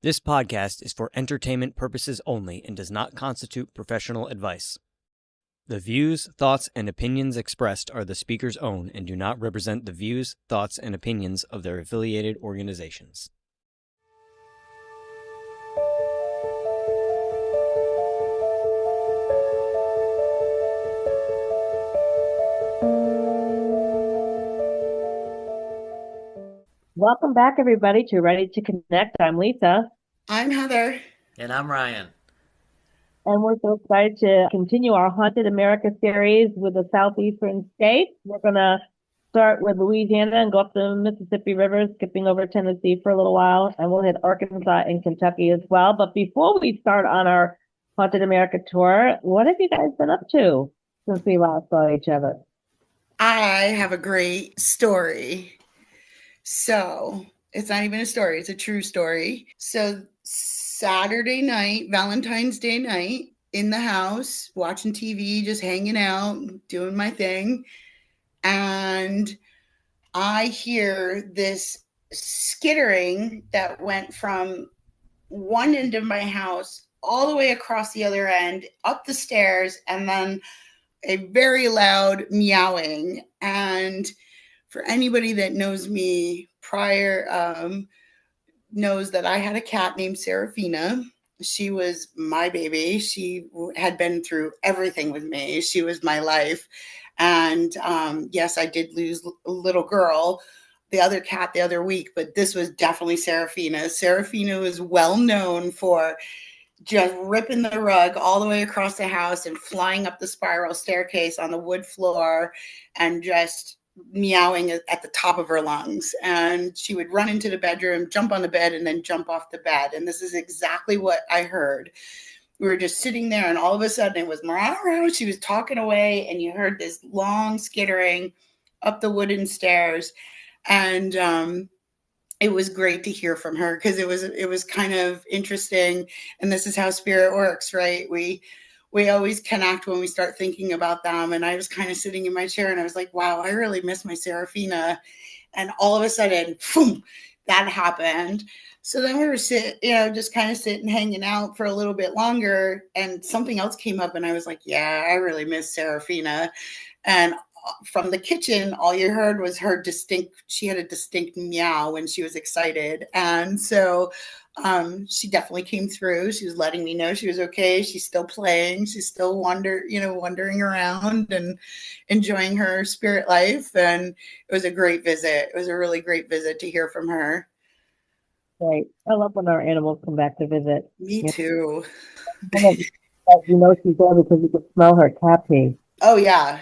This podcast is for entertainment purposes only and does not constitute professional advice. The views, thoughts, and opinions expressed are the speaker's own and do not represent the views, thoughts, and opinions of their affiliated organizations. Welcome back, everybody, to Ready to Connect. I'm Lisa. I'm Heather. And I'm Ryan. And we're so excited to continue our Haunted America series with the Southeastern states. We're going to start with Louisiana and go up the Mississippi River, skipping over Tennessee for a little while, and we'll hit Arkansas and Kentucky as well. But before we start on our Haunted America tour, what have you guys been up to since we last saw each other? I have a great story. So it's not even a story, it's a true story. So Saturday night, Valentine's Day night, in the house, watching TV, just hanging out, doing my thing. And I hear this skittering that went from one end of my house all the way across the other end, up the stairs, and then a very loud meowing. And for anybody that knows me prior, knows that I had a cat named Serafina. She was my baby. She had been through everything with me. She was my life. And yes, I did lose a little girl, the other cat the other week, but this was definitely Serafina. Serafina was well known for just ripping the rug all the way across the house and flying up the spiral staircase on the wood floor and just meowing at the top of her lungs. And she would run into the bedroom, jump on the bed, and then jump off the bed. And this is exactly what I heard. We were just sitting there, and all of a sudden it was Mararo. She was talking away, and you heard this long skittering up the wooden stairs. And it was great to hear from her because it was kind of interesting. And this is how spirit works, right? We always connect when we start thinking about them. And I was kind of sitting in my chair and I was like, wow, I really miss my Serafina. And all of a sudden, boom, that happened. So then we were just kind of sitting, hanging out for a little bit longer. And something else came up and I was like, yeah, I really miss Serafina. And from the kitchen, all you heard was she had a distinct meow when she was excited. And so she definitely came through. She was letting me know she was okay. She's still playing. She's still wandering around and enjoying her spirit life. And it was a great visit. It was a really great visit to hear from her. Great. I love when our animals come back to visit. Me too. You know she's there because you can smell her cat pee. Oh yeah.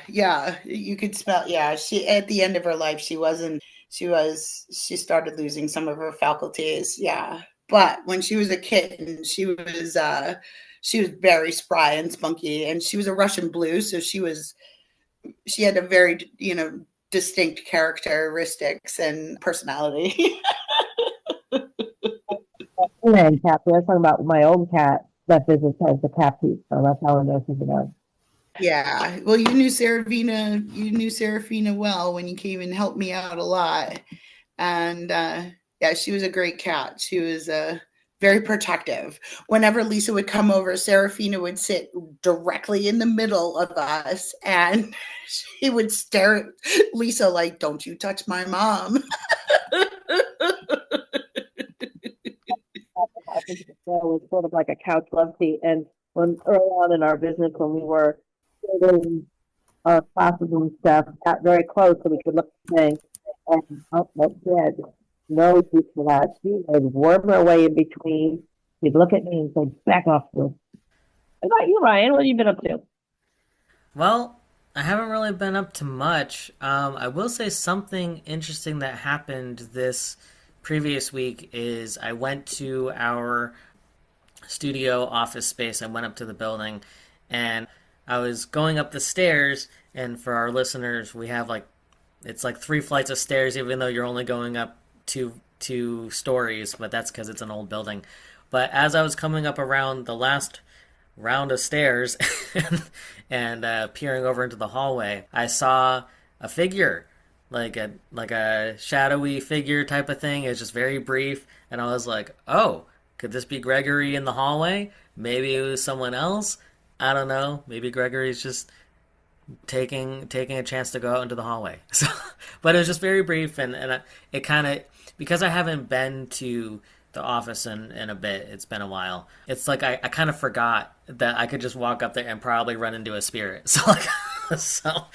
You could smell. Yeah. She, at the end of her life, she started losing some of her faculties. Yeah. But when she was a kitten, she was very spry and spunky, and she was a Russian blue. So she had a very, distinct characteristics and personality. And cat pee. I was talking about my old cat that visits has the cat pee. So that's how I know she's about. Yeah. Well, you knew Serafina well when you came and helped me out a lot. And yeah, she was a great cat. She was very protective. Whenever Lisa would come over, Serafina would sit directly in the middle of us and she would stare at Lisa like, don't you touch my mom. It was sort of like a couch love seat. And when early on in our business, when we were doing our classes and stuff, got very close so we could look at things. And that said, no use for that. She would worm her way in between. She'd look at me and say, back off. What about you, Ryan? What have you been up to? Well, I haven't really been up to much. I will say something interesting that happened this previous week is I went to our studio office space. I went up to the building and I was going up the stairs, and for our listeners, we have it's like 3 flights of stairs, even though you're only going up two stories, but that's because it's an old building. But as I was coming up around the last round of stairs and peering over into the hallway, I saw a figure, like a shadowy figure type of thing. It was just very brief, and I was like, oh, Could this be Gregory in the hallway? Maybe it was someone else. I don't know. Maybe Gregory's just taking a chance to go out into the hallway. So, but it was just very brief, and it kind of, because I haven't been to the office in a bit. It's been a while. It's like I kind of forgot that I could just walk up there and probably run into a spirit. So like so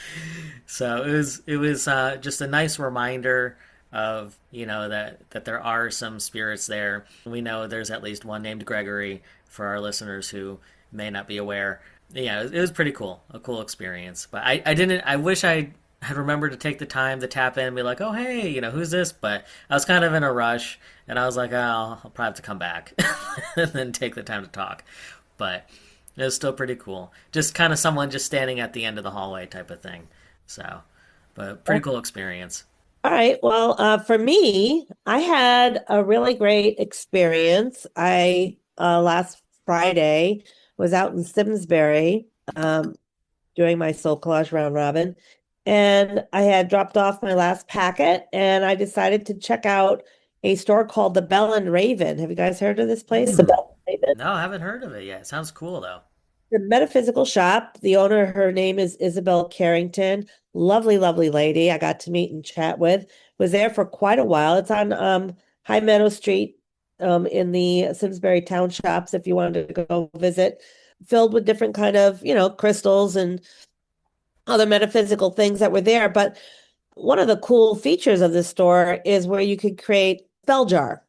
so it was just a nice reminder of, that there are some spirits there. We know there's at least one named Gregory for our listeners who may not be aware. Yeah, it was pretty cool, a cool experience. But I didn't. I wish I had remembered to take the time to tap in and be like, oh hey, who's this? But I was kind of in a rush, and I was like, oh, I'll probably have to come back and then take the time to talk. But it was still pretty cool. Just kind of someone just standing at the end of the hallway type of thing. So, but pretty cool experience. All right. Well, for me, I had a really great experience. I last Friday was out in Simsbury doing my soul collage round robin, and I had dropped off my last packet, and I decided to check out a store called the Bell and Raven. Have you guys heard of this place? The Bell and Raven. No, I haven't heard of it yet. It sounds cool though. The metaphysical shop. The owner, her name is Isabel Carrington. Lovely, lovely lady. I got to meet and chat with. Was there for quite a while. It's on High Meadow Street in the Simsbury Town Shops if you wanted to go visit. Filled with different kind of, crystals and other metaphysical things that were there. But one of the cool features of this store is where you could create spell jar,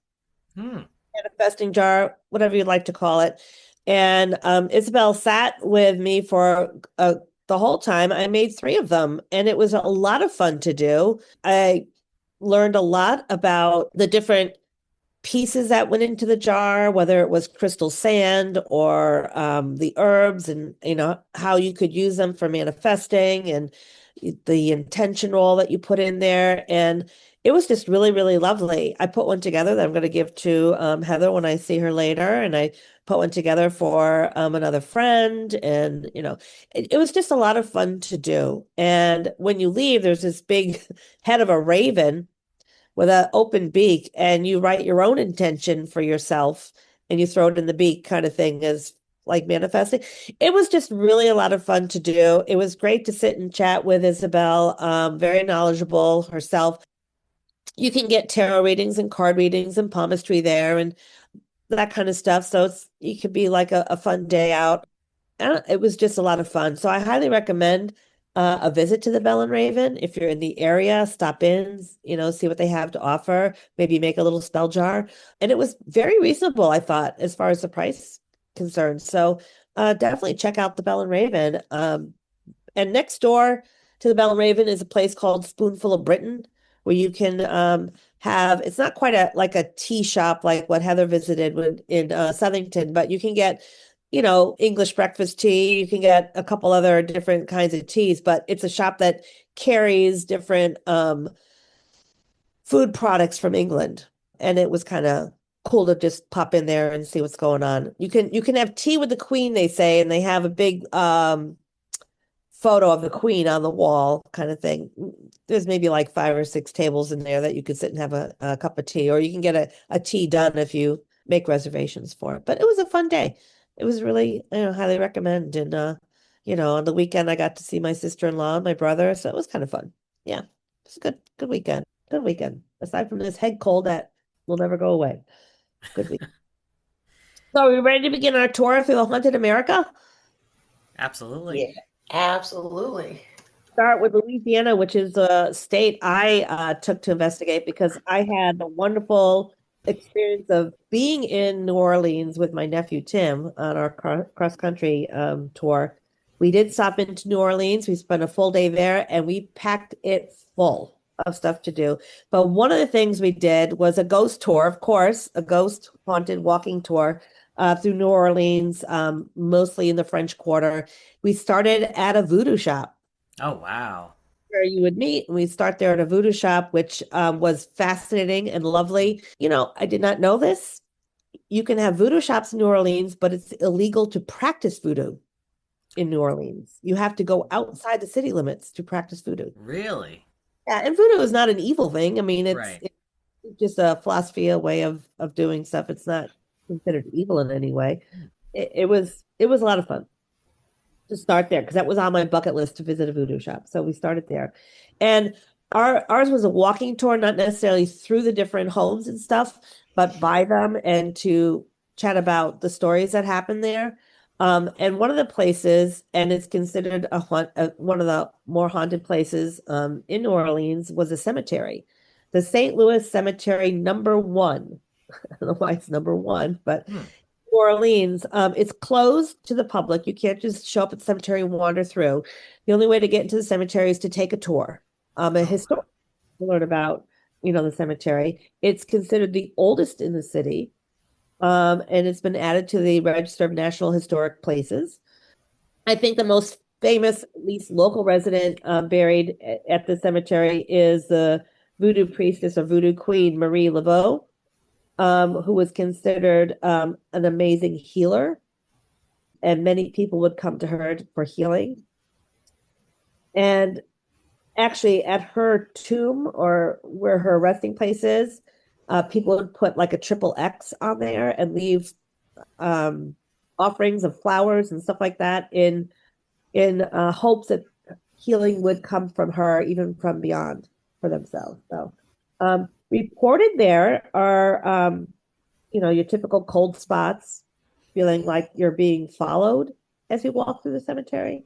manifesting jar, whatever you'd like to call it. And Isabel sat with me for the whole time. I made 3 of them, and it was a lot of fun to do. I learned a lot about the different pieces that went into the jar, whether it was crystal sand or the herbs, and how you could use them for manifesting, and the intention roll that you put in there. And it was just really, really lovely. I put one together that I'm going to give to Heather when I see her later, and I put one together for another friend, and it was just a lot of fun to do. And when you leave, there's this big head of a raven with an open beak, and you write your own intention for yourself and you throw it in the beak, kind of thing, as like manifesting. It was just really a lot of fun to do. It was great to sit and chat with Isabel, very knowledgeable herself. You can get tarot readings and card readings and palmistry there and that kind of stuff. So it could be like a fun day out. And it was just a lot of fun. So I highly recommend a visit to the Bell and Raven. If you're in the area, stop in, see what they have to offer, maybe make a little spell jar. And it was very reasonable, I thought, as far as the price concerned. So definitely check out the Bell and Raven. And next door to the Bell and Raven is a place called Spoonful of Britain, where you can have, it's not quite like a tea shop like what Heather visited in Southeastern, but you can get English breakfast tea. You can get a couple other different kinds of teas, but it's a shop that carries different food products from England. And it was kind of cool to just pop in there and see what's going on. You can have tea with the Queen, they say, and they have a big photo of the Queen on the wall, kind of thing. There's maybe like 5 or 6 tables in there that you could sit and have a cup of tea, or you can get a tea done if you make reservations for it. But it was a fun day. It was really, highly recommend. And, on the weekend, I got to see my sister-in-law and my brother. So it was kind of fun. Yeah, it was a good weekend. Good weekend. Aside from this head cold that will never go away. Good weekend. So are we ready to begin our tour through the Haunted America? Absolutely. Yeah. Absolutely. Start with Louisiana, which is a state I took to investigate because I had the wonderful experience of being in New Orleans with my nephew Tim on our cross-country tour. We did stop into New Orleans. We spent a full day there, and we packed it full of stuff to do. But one of the things we did was a ghost tour, of course, a ghost haunted walking tour through New Orleans, mostly in the French Quarter. We started at a voodoo shop. Oh, wow. Where you would meet, and we start there at a voodoo shop, which was fascinating and lovely. I did not know this. You can have voodoo shops in New Orleans, but it's illegal to practice voodoo in New Orleans. You have to go outside the city limits to practice voodoo. Really? Yeah, and voodoo is not an evil thing. I mean, Right. it's just a philosophy, a way of doing stuff. It's not, considered evil in any way. It was a lot of fun to start there because that was on my bucket list to visit a voodoo shop. So we started there. And ours was a walking tour, not necessarily through the different homes and stuff, but by them and to chat about the stories that happened there. And one of the places, and it's considered one of the more haunted places in New Orleans, was a cemetery. The St. Louis Cemetery #1. I don't know why it's #1, but New Orleans, it's closed to the public. You can't just show up at the cemetery and wander through. The only way to get into the cemetery is to take a tour, a historic to learn about, the cemetery. It's considered the oldest in the city, and it's been added to the Register of National Historic Places. I think the most famous, at least local resident buried at the cemetery is the voodoo priestess or voodoo queen, Marie Laveau, who was considered an amazing healer. And many people would come to her for healing. And actually, at her tomb or where her resting place is, people would put like a triple X on there and leave offerings of flowers and stuff like that in hopes that healing would come from her, even from beyond for themselves. So reported there are, your typical cold spots, feeling like you're being followed as you walk through the cemetery.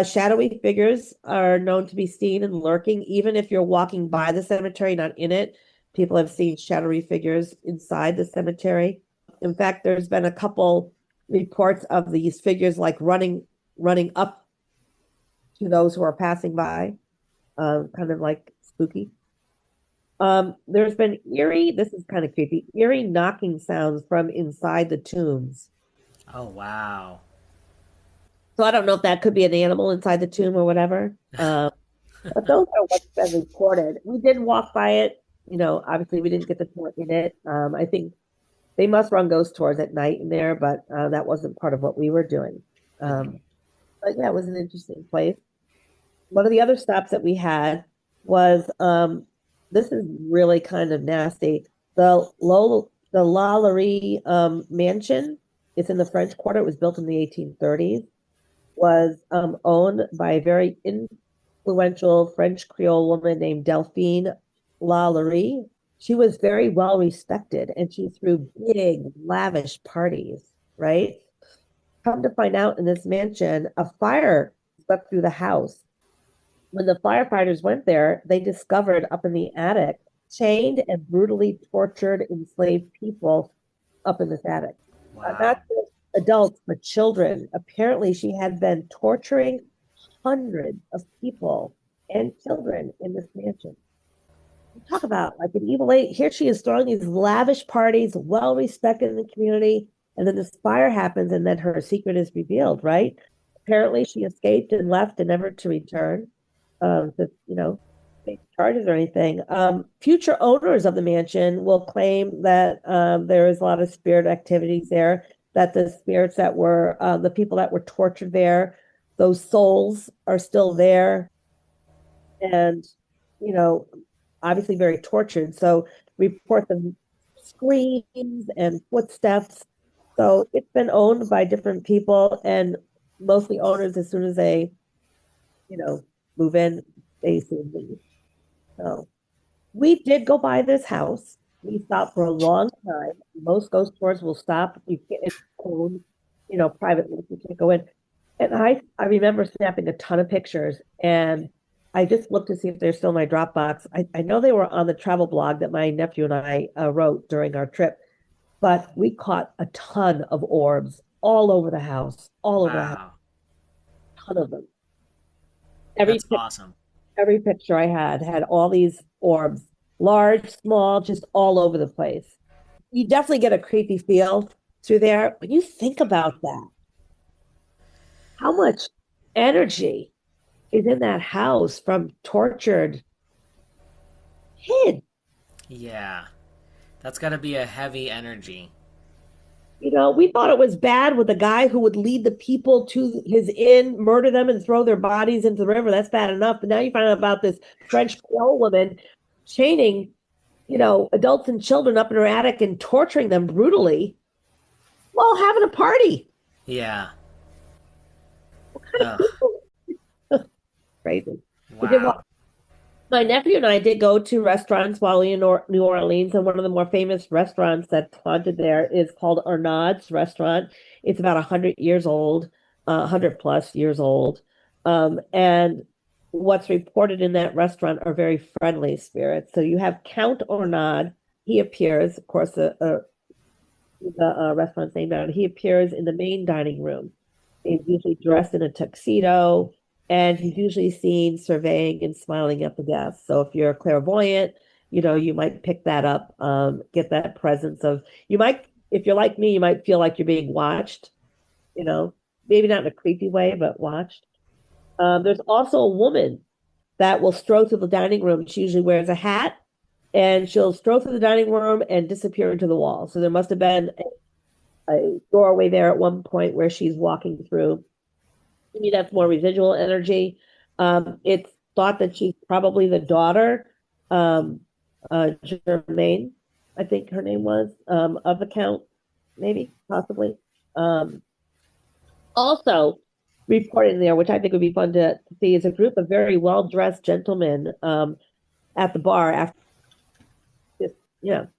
Shadowy figures are known to be seen and lurking, even if you're walking by the cemetery, not in it. People have seen shadowy figures inside the cemetery. In fact, there's been a couple reports of these figures like running up to those who are passing by, kind of like spooky. There's been this is kind of creepy, eerie knocking sounds from inside the tombs. Oh, wow. So I don't know if that could be an animal inside the tomb or whatever. But those are what's been reported. We did walk by it. Obviously we didn't get the tour in it. I think they must run ghost tours at night in there, but that wasn't part of what we were doing. But yeah, it was an interesting place. One of the other stops that we had was, this is really kind of nasty. The Lalaurie mansion. It's in the French Quarter. It was built in the 1830s. Was owned by a very influential French Creole woman named Delphine Lalaurie. She was very well respected, and she threw big, lavish parties, right? Come to find out, in this mansion, a fire swept through the house. When the firefighters went there, they discovered up in the attic chained and brutally tortured enslaved people up in this attic. Wow. Not just adults, but children. Apparently, she had been torturing hundreds of people and children in this mansion. Talk about like an evil lady. Here she is throwing these lavish parties, well respected in the community, and then this fire happens, and then her secret is revealed, right? Apparently, she escaped and left and never to return to, face charges or anything. Future owners of the mansion will claim that there is a lot of spirit activities there, that the spirits that were, the people that were tortured there, those souls are still there. And, obviously very tortured. So reports of screams and footsteps. So it's been owned by different people, and mostly owners, as soon as they, move in, they soon leave. So we did go by this house. We stopped for a long time. Most ghost tours will stop. You can't, it's owned, privately. You can't go in. And I remember snapping a ton of pictures, and I just looked to see if they're still in my Dropbox. I know they were on the travel blog that my nephew and I wrote during our trip, but we caught a ton of orbs all over the house, all over the house, a ton of them. That's awesome. Every picture I had all these orbs, large, small, just all over the place. You definitely get a creepy feel through there. When you think about that, how much energy is in that house from tortured kids? Yeah. That's got to be a heavy energy. We thought it was bad with the guy who would lead the people to his inn, murder them, and throw their bodies into the river. That's bad enough. But now you find out about this French Creole woman chaining, adults and children up in her attic and torturing them brutally. Well, having a party. Yeah. What kind of Ugh. people? Crazy. We did Wow. My nephew and I did go to restaurants while in New Orleans, and one of the more famous restaurants that's haunted there is called Arnaud's Restaurant. It's about 100 years old, 100 plus years old. And what's reported in that restaurant are very friendly spirits. So you have Count Arnaud. He appears, of course, the restaurant's named out. He appears in the main dining room. He's usually dressed in a tuxedo, and he's usually seen surveying and smiling at the guests. So if you're clairvoyant, you might pick that up, get that presence of, if you're like me, you might feel like you're being watched, you know, maybe not in a creepy way, but watched. There's also a woman that will stroll through the dining room. She usually wears a hat, and she'll stroll through the dining room and disappear into the wall. So there must have been a doorway there at one point where she's walking through. Maybe that's more residual energy. It's thought that she's probably the daughter, Germaine, I think her name was, of the Count, maybe, possibly. Also reported in there, which I think would be fun to see, is a group of very well-dressed gentlemen at the bar after just,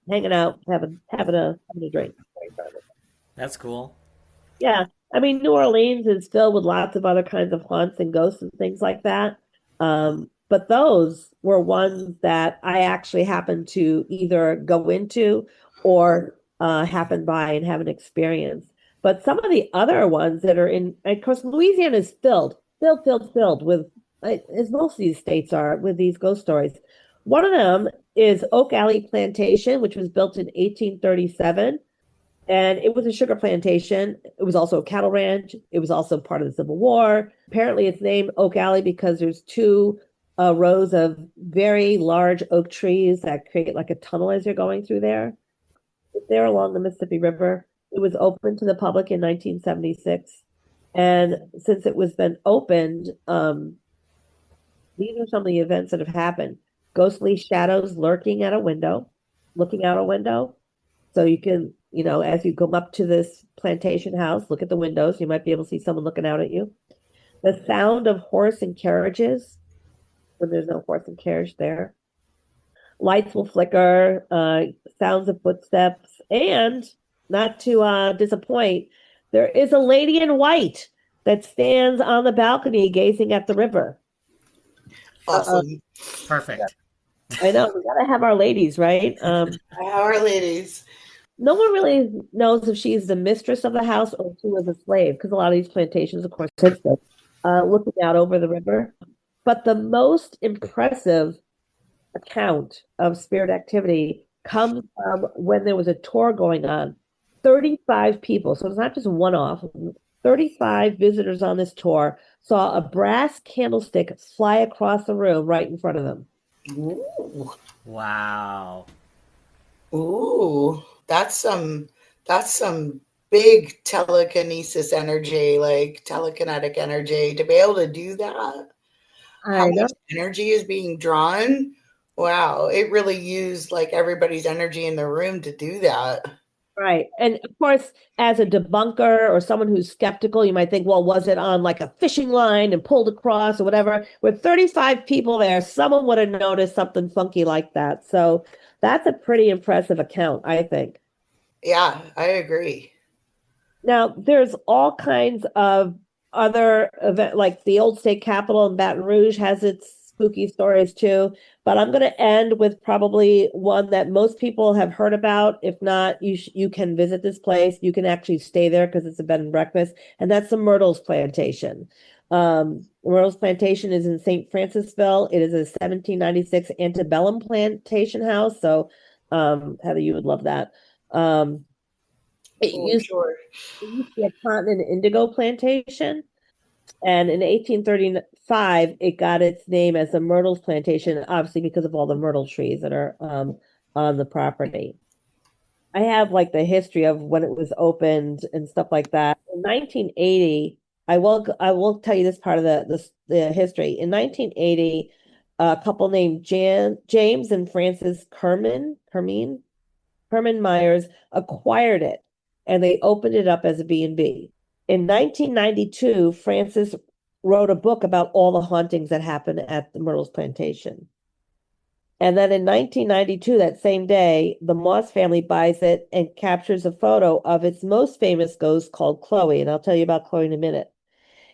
hanging out, having a drink. That's cool. Yeah. I mean, New Orleans is filled with lots of other kinds of haunts and ghosts and things like that. But those were ones that I actually happened to either go into or happen by and have an experience. But some of the other ones that are of course, Louisiana is filled with, as most of these states are, with these ghost stories. One of them is Oak Alley Plantation, which was built in 1837. And it was a sugar plantation. It was also a cattle ranch. It was also part of the Civil War. Apparently, it's named Oak Alley because there's two rows of very large oak trees that create like a tunnel as you're going through there. It's there along the Mississippi River. It was open to the public in 1976. And since it was then opened, these are some of the events that have happened. Ghostly shadows lurking at a window, looking out a window. So you can, as you come up to this plantation house, look at the windows. You might be able to see someone looking out at you. The sound of horse and carriages when there's no horse and carriage there. Lights will flicker, sounds of footsteps, and not to disappoint, there is a lady in white that stands on the balcony gazing at the river. Awesome. Perfect. I know, we gotta have our ladies, right? Our ladies. No one really knows if she's the mistress of the house or if she was a slave, because a lot of these plantations, of course, had slaves, looking out over the river. But the most impressive account of spirit activity comes from when there was a tour going on. 35 people, so it's not just one off, 35 visitors on this tour saw a brass candlestick fly across the room right in front of them. Ooh. Wow. Ooh, that's some big telekinesis energy, like telekinetic energy to be able to do that. How much energy is being drawn? Wow, it really used like everybody's energy in the room to do that. Right. And of course, as a debunker or someone who's skeptical, you might think, well, was it on like a fishing line and pulled across or whatever? With 35 people there, someone would have noticed something funky like that. So that's a pretty impressive account, I think. Yeah, I agree. Now, there's all kinds of other event, like the old state capitol in Baton Rouge has its spooky stories too. But I'm going to end with probably one that most people have heard about. If not, you can visit this place. You can actually stay there because it's a bed and breakfast, and that's the Myrtles Plantation. Myrtles Plantation is in St. Francisville. It is a 1796 antebellum plantation house. So, Heather, you would love that. It used to be a cotton and indigo plantation. And in 1835, it got its name as the Myrtles Plantation, obviously because of all the myrtle trees that are on the property. I have like the history of when it was opened and stuff like that. In 1980, I will tell you this part of the history. In 1980, a couple named James and Frances Kerman Myers acquired it. and they opened it up as a B&B. In 1992, Francis wrote a book about all the hauntings that happened at the Myrtles plantation. And then in 1992, that same day, the Moss family buys it and captures a photo of its most famous ghost called Chloe. And I'll tell you about Chloe in a minute.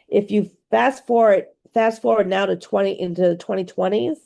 If you fast forward now to into the 2020s,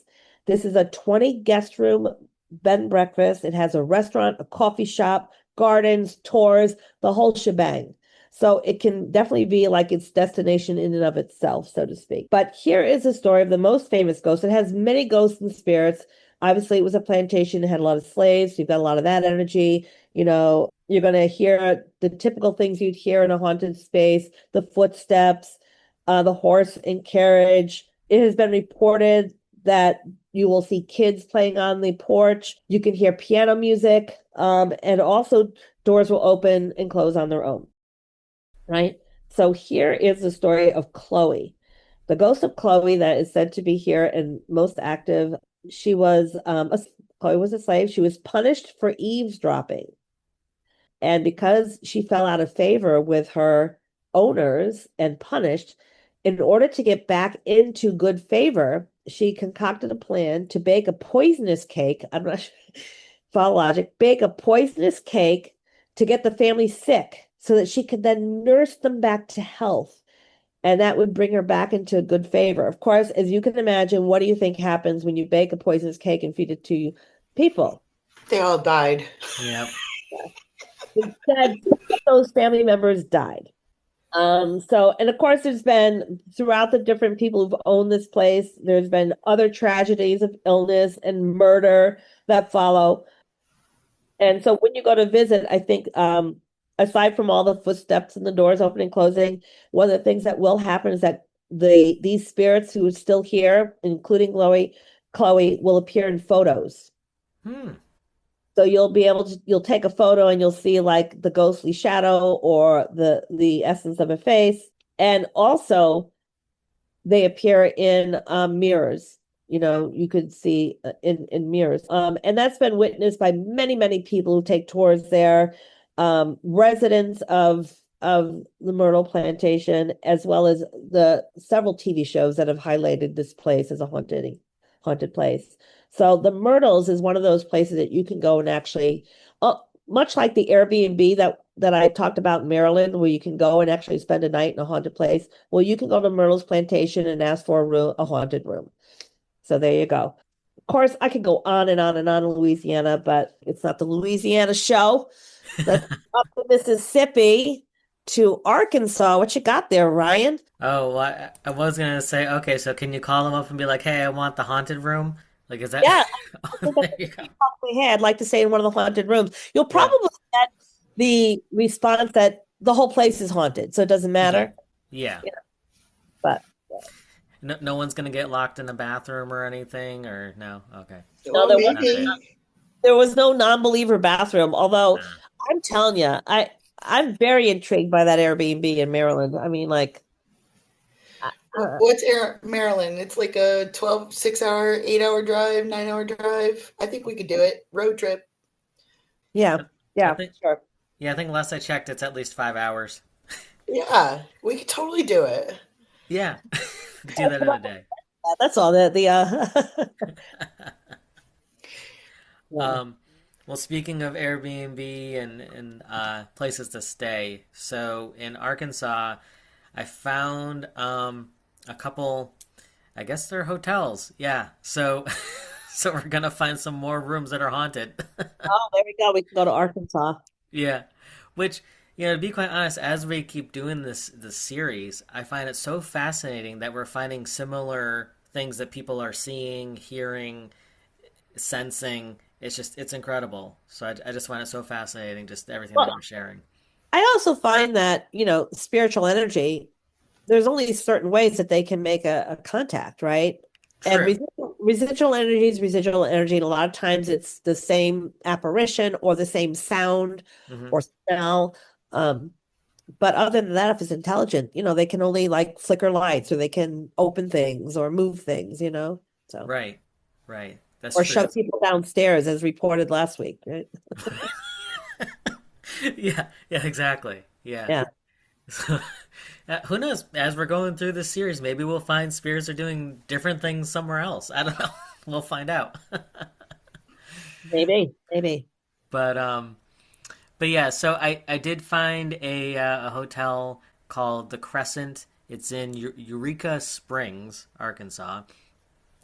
this is a 20 guest room bed and breakfast. It has a restaurant, a coffee shop, gardens, tours, the whole shebang. So it can definitely be like its destination in and of itself, so to speak. But here is a story of the most famous ghost. It has many ghosts and spirits. Obviously, it was a plantation. It had a lot of slaves. So you've got a lot of that energy. You know, you're going to hear the typical things you'd hear in a haunted space, the footsteps, the horse and carriage. It has been reported that you will see kids playing on the porch. You can hear piano music, and also doors will open and close on their own. Right? So here is the story of Chloe. The ghost of Chloe that is said to be here and most active. She was Chloe was a slave. She was punished for eavesdropping. And because she fell out of favor with her owners and punished, in order to get back into good favor, she concocted a plan to bake a poisonous cake. I'm not sure, follow logic, bake a poisonous cake to get the family sick so that she could then nurse them back to health. And that would bring her back into good favor. Of course, as you can imagine, what do you think happens when you bake a poisonous cake and feed it to people? They all died. Yep. Instead, those family members died. And of course, there's been throughout the different people who've owned this place, there's been other tragedies of illness and murder that follow. And so when you go to visit, I think, aside from all the footsteps and the doors opening and closing, one of the things that will happen is that these spirits who are still here, including Chloe, will appear in photos. So you'll take a photo and you'll see like the ghostly shadow or the essence of a face. And also they appear in mirrors. You know, you could see in mirrors. And that's been witnessed by many, many people who take tours there, residents of the Myrtle Plantation, as well as the several TV shows that have highlighted this place as a haunted place. So the Myrtles is one of those places that you can go and actually, much like the Airbnb that I talked about in Maryland, where you can go and actually spend a night in a haunted place. Well, you can go to Myrtle's Plantation and ask for a haunted room. So there you go. Of course, I could go on and on and on in Louisiana, but it's not the Louisiana show. Let's up to Mississippi to Arkansas. What you got there, Ryan? Oh, well, I was gonna say, okay, so can you call them up and be like, "Hey, I want the haunted room"? Like, is that? Yeah, There you go. I'd like to stay in one of the haunted rooms. You'll probably get the response that the whole place is haunted, so it doesn't matter. Okay. Yeah. But No one's gonna get locked in the bathroom or anything, or no? Okay. no, there was no non-believer bathroom. Although I'm telling you, I'm very intrigued by that Airbnb in Maryland. I mean, like, what's Maryland? It's like a 6-hour, 8-hour drive, 9-hour drive. I think we could do it. Road trip. Yeah, sure. Yeah, I think last I checked, it's at least 5 hours. Yeah, we could totally do it. Yeah, do that in a day. That's all. Well, speaking of Airbnb and places to stay, so in Arkansas, I found a couple. I guess they're hotels. Yeah, so we're gonna find some more rooms that are haunted. Oh, there we go. We can go to Arkansas. Yeah, which, to be quite honest, as we keep doing this series, I find it so fascinating that we're finding similar things that people are seeing, hearing, sensing. It's incredible. So I just find it so fascinating, just everything that we're sharing. I also find that, spiritual energy, there's only certain ways that they can make a contact, right? True. And residual energy is residual energy. And a lot of times it's the same apparition or the same sound or smell. But other than that, if it's intelligent, they can only like flicker lights or they can open things or move things, so. Right. That's or true. shove people downstairs as reported last week, right? Yeah, yeah, exactly. Yeah. Yeah, So, who knows? As we're going through this series, maybe we'll find spirits are doing different things somewhere else. I don't know. We'll find out. maybe, maybe. But but yeah, so I did find a hotel called the Crescent. It's in Eureka Springs, Arkansas.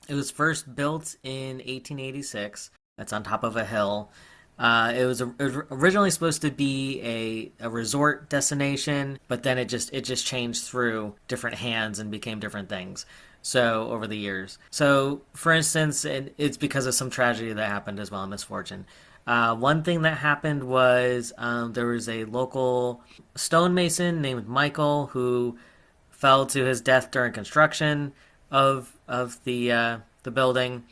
It was first built in 1886. It's on top of a hill. It was originally supposed to be a resort destination, but then it just changed through different hands and became different things. So over the years, so for instance, and it's because of some tragedy that happened as well, misfortune. One thing that happened was there was a local stonemason named Michael who fell to his death during construction of the building.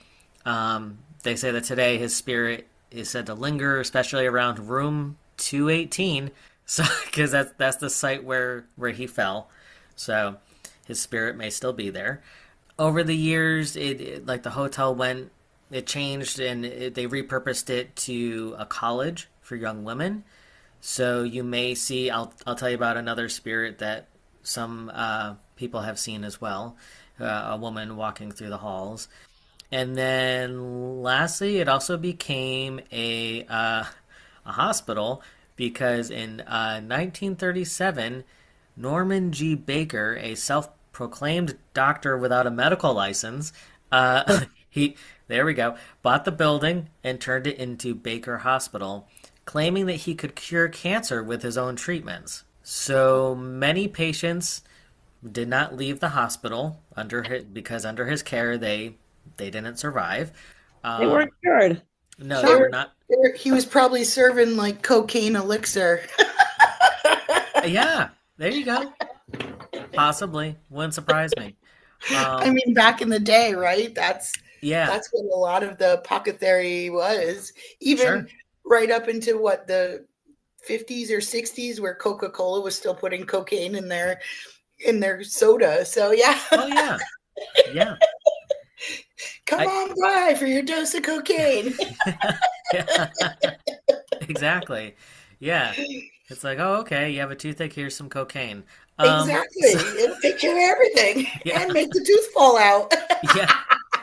They say that today his spirit is said to linger, especially around room 218. So, because that's the site where he fell, so his spirit may still be there. Over the years, like the hotel it changed and they repurposed it to a college for young women. So you may see. I'll tell you about another spirit that some people have seen as well. A woman walking through the halls. And then lastly, it also became a hospital because in 1937, Norman G. Baker, a self-proclaimed doctor without a medical license, he there we go, bought the building and turned it into Baker Hospital, claiming that he could cure cancer with his own treatments. So many patients did not leave the hospital because under his care they didn't survive. They Um, weren't cured. no, they Shocker. were not. He was probably serving like cocaine elixir. Yeah, there you go. Possibly wouldn't surprise me. I Um, mean, back in the day, right? yeah, That's what a lot of the apothecary was. Even sure. right up into what the 50s or 60s, where Coca-Cola was still putting cocaine in their soda. So yeah, Oh yeah, yeah. come I on by for your dose of cocaine. yeah, exactly. Yeah, it's like, oh, okay, you have a toothache. Here's some cocaine. So Exactly. It'll take care of everything yeah, and make the tooth fall out. yeah.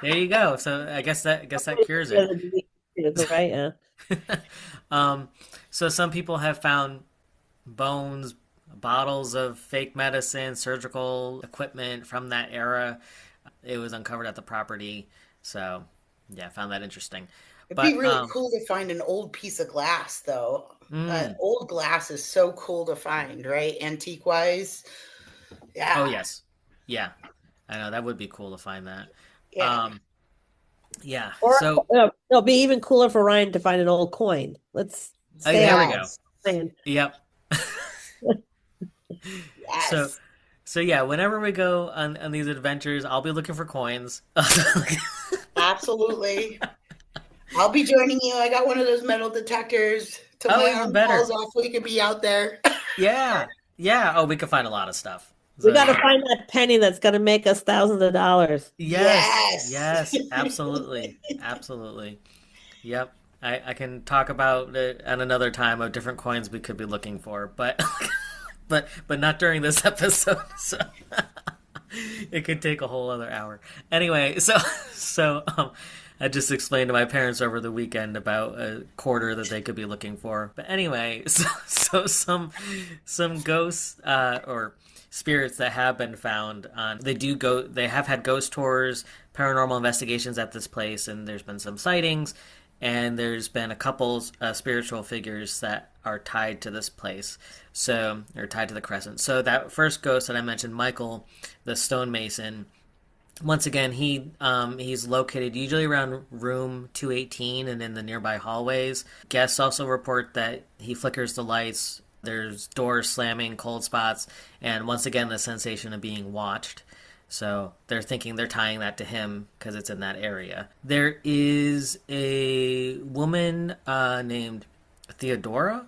There you go. So I guess that cures Yeah, it. the disease is right. Yeah. um, so some people have found bones, bottles of fake medicine, surgical equipment from that era. It was uncovered at the property. So, yeah, I found that interesting. It'd be But, really cool to find an old piece of glass, though. mm, Old glass is so cool to find, right? Antique wise. oh, Yeah. yes. Yeah, I know that would be cool to find that. Yeah. Um, yeah, Or so, it'll be even cooler for Ryan to find an old coin. Let's stay there on we Yeah. go. plan. Yep. So, Yes. so yeah, whenever we go on these adventures, I'll be looking for coins. Absolutely. I'll be joining you. I got one of those metal detectors. Till Oh, my even arm better. falls off, we could be out there. Yeah, yeah. Oh, we could find a lot of stuff. We got to So, find that penny that's going to make us thousands of dollars. yes, Yes. yes, absolutely, absolutely. Yep. I can talk about it at another time of different coins we could be looking for, but but not during this episode. So it could take a whole other hour. Anyway, so I just explained to my parents over the weekend about a quarter that they could be looking for. But anyway, so some ghosts or spirits that have been found on they have had ghost tours, paranormal investigations at this place, and there's been some sightings, and there's been a couple spiritual figures that are tied to this place, so they're tied to the Crescent. So that first ghost that I mentioned, Michael the stonemason, once again, he's located usually around room 218 and in the nearby hallways. Guests also report that he flickers the lights, there's doors slamming, cold spots, and once again the sensation of being watched. So they're thinking they're tying that to him because it's in that area. There is a woman named Theodora,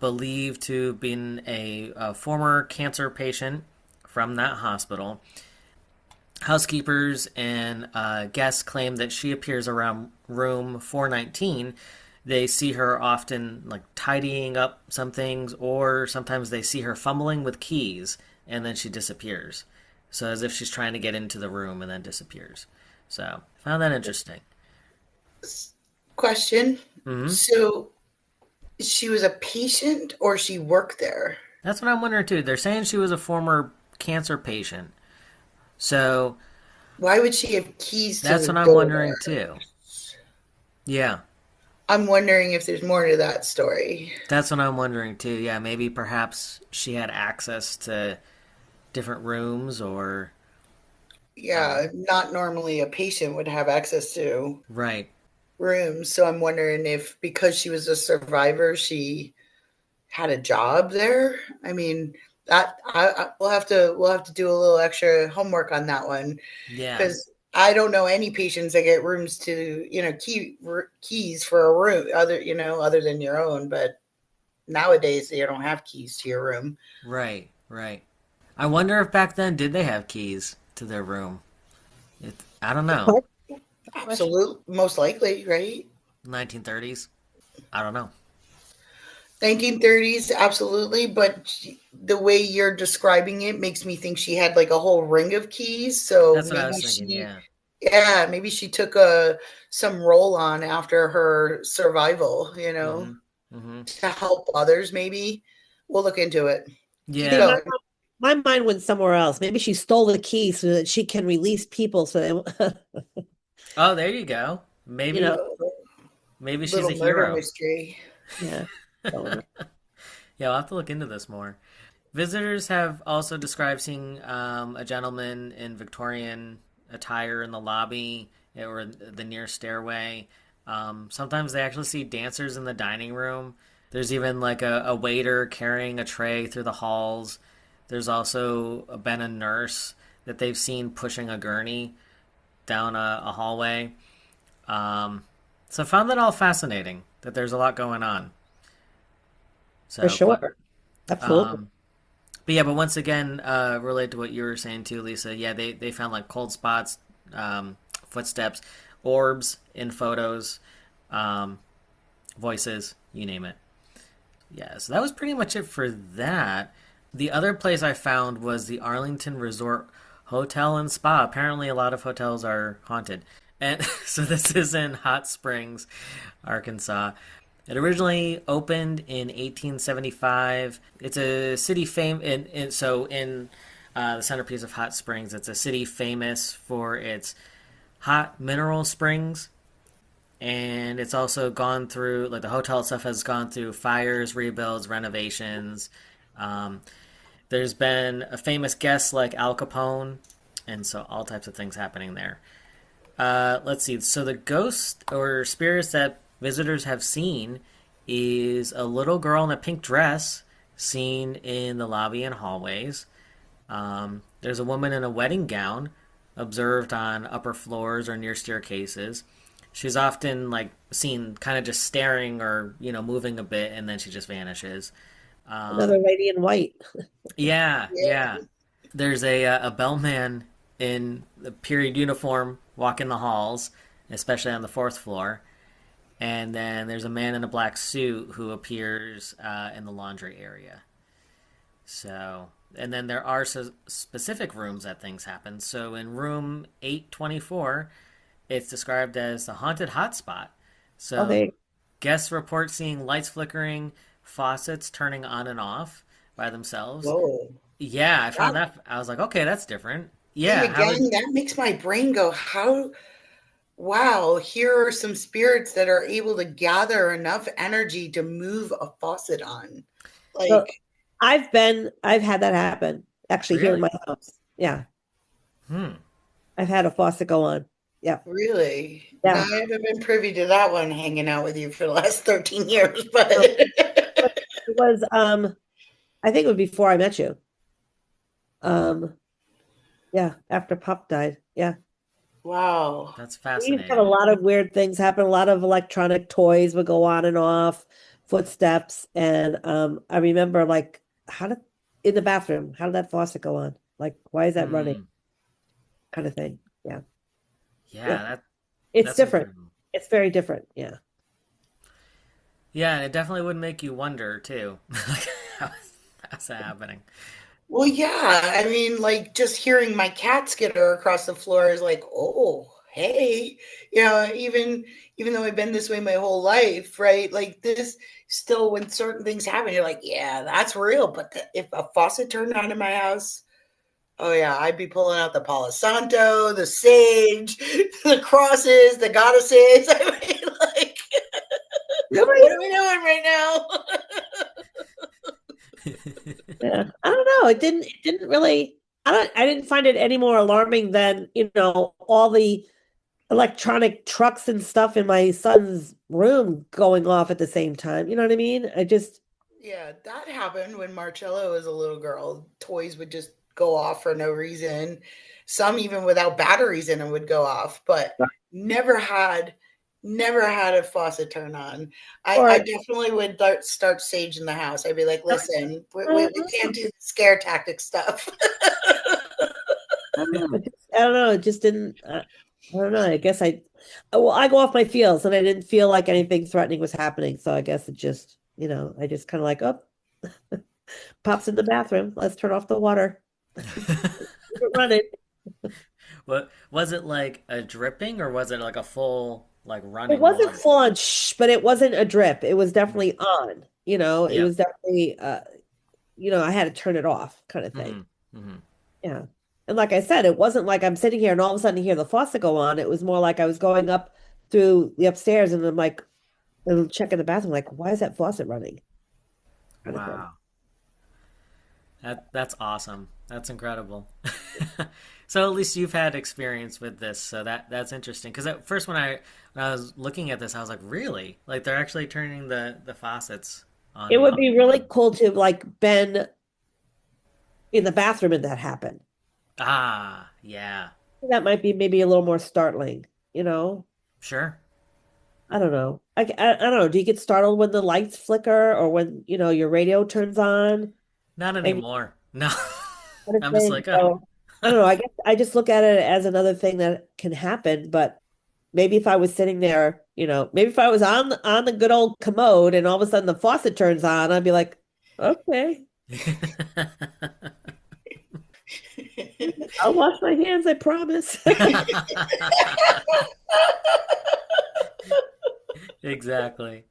believed to have been a former cancer patient from that hospital. Housekeepers and guests claim that she appears around room 419 they see her often like tidying up some things, or sometimes they see her fumbling with keys and then she disappears. So as if she's trying to get into the room and then disappears. So I found that interesting. Question. Hmm. So she was a patient or she worked there? That's what I'm wondering too. They're saying she was a former cancer patient. So Why would she have keys to that's the what I'm door? wondering too. Yeah. I'm wondering if there's more to that story. That's what I'm wondering too. Yeah, maybe perhaps she had access to different rooms or Yeah, not normally a patient would have access to right. rooms. So I'm wondering if because she was a survivor, she had a job there. I mean, that we'll have to do a little extra homework on that one Yeah. because I don't know any patients that get rooms to keys for a room other than your own. But nowadays they don't have keys to your room. Right. Right. I wonder if back then did they have keys to their room? I don't know. Absolute, most likely, right? 1930s. I don't know. 1930s, absolutely. But the way you're describing it makes me think she had like a whole ring of keys. So That's what I was thinking. Yeah. yeah, maybe she took some role on after her survival, Mm-hmm. Mm-hmm. to help others. Maybe we'll look into it. Keep See, Yeah. going. my mind went somewhere else. Maybe she stole the key so that she can release people. So Oh, there you go. you Maybe know, maybe she's a Little murder hero. mystery. yeah. So, Yeah, I'll have to look into this more. Visitors have also described seeing a gentleman in Victorian attire in the lobby or the near stairway. Sometimes they actually see dancers in the dining room. There's even like a waiter carrying a tray through the halls. There's also been a nurse that they've seen pushing a gurney down a hallway. Um, so I found that all fascinating, that there's a lot going on. for So, sure. Absolutely. um, but yeah, but once again, related to what you were saying too, Lisa. Yeah, they found like cold spots, footsteps, orbs in photos, um, voices, you name it. Yeah, so that was pretty much it for that. The other place I found was the Arlington Resort Hotel and Spa. Apparently, a lot of hotels are haunted. And so this is in Hot Springs, Arkansas. It originally opened in 1875. It's a city in the centerpiece of Hot Springs. It's a city famous for its hot mineral springs, and it's also gone through like the hotel itself has gone through fires, rebuilds, renovations. Um, there's been a famous guest like Al Capone, and so all types of things happening there. Let's see. So the ghosts or spirits that visitors have seen is a little girl in a pink dress seen in the lobby and hallways. There's a woman in a wedding gown observed on upper floors or near staircases. She's often like seen kind of just staring or moving a bit, and then she just vanishes. Another lady in white. Yeah, Yeah. yeah. There's a bellman in the period uniform walking the halls, especially on the fourth floor. And then there's a man in a black suit who appears in the laundry area. So, and then there are specific rooms that things happen. So in room 824, it's described as the haunted hotspot. Oh, So guests report seeing lights flickering, faucets turning on and off by themselves. Whoa. Yeah, I found That, that. I was like, okay, that's different. and Yeah, how would again, that makes my brain go, how, wow, here are some spirits that are able to gather enough energy to move a faucet on. so Like, I've had that happen actually here in really? my house. Yeah. Hmm. I've had a faucet go on. Yeah. really? No, Yeah. I haven't been privy to that one hanging out with you for the last 13 years, but No, but it was I think it was before I met you. Um yeah, after Pop died. Yeah. wow. That's We had a fascinating. lot of weird things happen. A lot of electronic toys would go on and off, footsteps, and I remember like how did in the bathroom, how did that faucet go on? Like, why is that running? Hmm. Kind of thing. Yeah. Yeah, Yeah. that It's that's different. incredible. It's very different. Yeah. Yeah, and it definitely would make you wonder too. Like, how's that happening? Well, yeah. I mean, like just hearing my cat skitter across the floor is like, oh, hey, even though I've been this way my whole life, right? Like this, still, when certain things happen, you're like, yeah, that's real. But if a faucet turned on in my house, oh yeah, I'd be pulling out the Palo Santo, the sage, the crosses, the goddesses. I mean, like, Really? what are we doing right now? Yeah. I don't know. It didn't really, I didn't find it any more alarming than, all the electronic trucks and stuff in my son's room going off at the same time. You know what I mean? Yeah, that happened when Marcella was a little girl. Toys would just go off for no reason. Some even without batteries in them would go off, but never had never had a faucet turn on. I or definitely would start Sage in the house. I'd be like, listen, we can't do the scare tactic stuff. I don't know. I don't know. It just didn't. I don't know. I guess well, I go off my feels, and I didn't feel like anything threatening was happening. So I guess it just, I just kind of like, oh, pops in the bathroom. Let's turn off the water. Keep it running. What was it, like a dripping, or was it like a full like It running wasn't water? full on shh, but it wasn't a drip. It was definitely on. It Yep. was definitely, I had to turn it off, kind of thing. Hmm. Hmm. Yeah. And like I said, it wasn't like I'm sitting here and all of a sudden you hear the faucet go on. It was more like I was going up through the upstairs and I'm like, and checking the bathroom, like, why is that faucet running? Kind of thing. Wow. That's awesome. That's incredible. So at least you've had experience with this, so that's interesting. Because at first, when I was looking at this, I was like, really? Like they're actually turning the faucets on It and would off? be really cool to like been in the bathroom and that happened. Ah, yeah, That might be maybe a little more startling, you know? sure. I don't know. I don't know. Do you get startled when the lights flicker or when, your radio turns on? Not And anymore. No, kind of I'm just thing. like, So I don't know. I guess I just look at it as another thing that can happen. But maybe if I was sitting there, maybe if I was on the good old commode and all of a sudden the faucet turns on, I'd be like, okay, I'll wash my hands, I promise. exactly.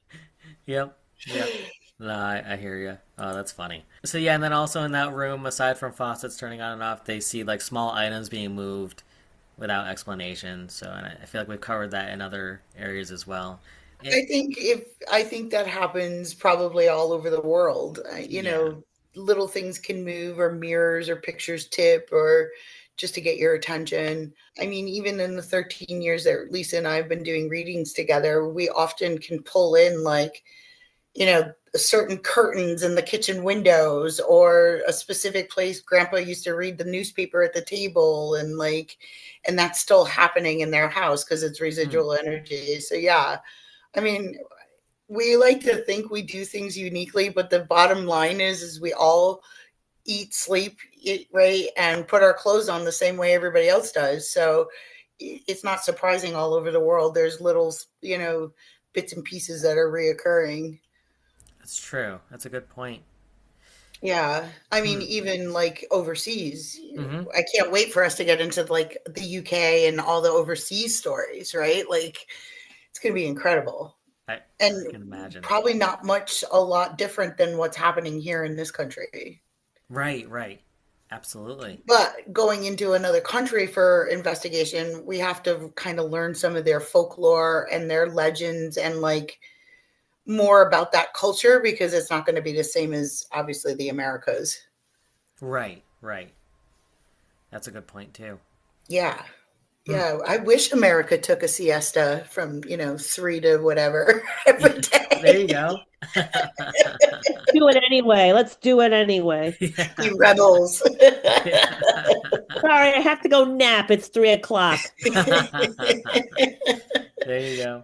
Yep. Yep. No, I hear you. Oh, that's funny. So yeah, and then also in that room, aside from faucets turning on and off, they see like small items being moved without explanation. So, and I feel like we've covered that in other areas as well. It, I think that happens probably all over the world. yeah. Little things can move, or mirrors or pictures tip, or just to get your attention. I mean, even in the 13 years that Lisa and I have been doing readings together, we often can pull in like, certain curtains in the kitchen windows, or a specific place grandpa used to read the newspaper at the table, and that's still happening in their house because it's Hmm. residual energy. So yeah, I mean, we like to think we do things uniquely, but the bottom line is we all eat, sleep, right, and put our clothes on the same way everybody else does. So it's not surprising all over the world. There's little, bits and pieces that are reoccurring. That's true. That's a good point. Yeah. I mean, Hmm. even like overseas, Mm-hmm. I can't wait for us to get into like the UK and all the overseas stories, right? Like, it's going to be incredible. I And can imagine. probably not much a lot different than what's happening here in this country. Right, right. Absolutely. But going into another country for investigation, we have to kind of learn some of their folklore and their legends, and like more about that culture, because it's not going to be the same as obviously the Americas. Right, right. That's a good point too. Yeah. Hmm. Yeah. I wish America took a siesta from, 3 to whatever every There you day. go. Do it anyway. Let's do it anyway. Yeah. You rebels. Sorry, I have to go nap. It's 3 o'clock. There you go.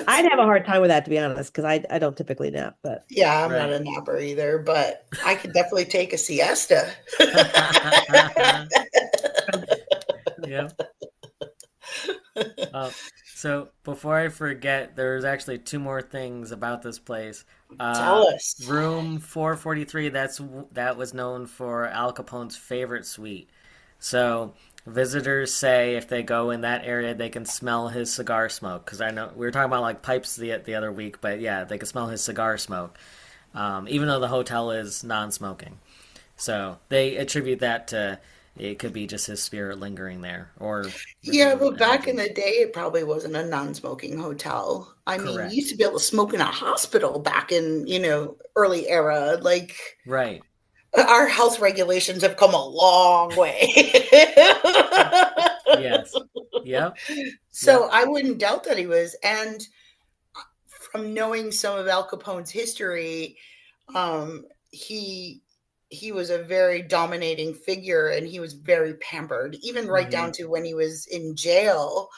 I'd have a hard time with that, to be honest, because I don't typically nap, but Yeah, I'm not Right. a napper either, but I could definitely take a siesta. Yep. Uh, So before I forget, there's actually two more things about this place. Tell us. Room 443, that was known for Al Capone's favorite suite. So visitors say if they go in that area, they can smell his cigar smoke. Because I know we were talking about like pipes the other week, but yeah, they can smell his cigar smoke, even though the hotel is non-smoking. So they attribute that to it could be just his spirit lingering there, or Yeah, residual but back in energies. the day, it probably wasn't a non-smoking hotel. I mean, you used Correct. to be able to smoke in a hospital back in, early era. Like, Right. our health regulations have come a long way. Yes. Yep. So Yep. I wouldn't doubt that he was. And from knowing some of Al Capone's history, um, he he was a very dominating figure, and he was very pampered, even right Hmm. down to when he was in jail.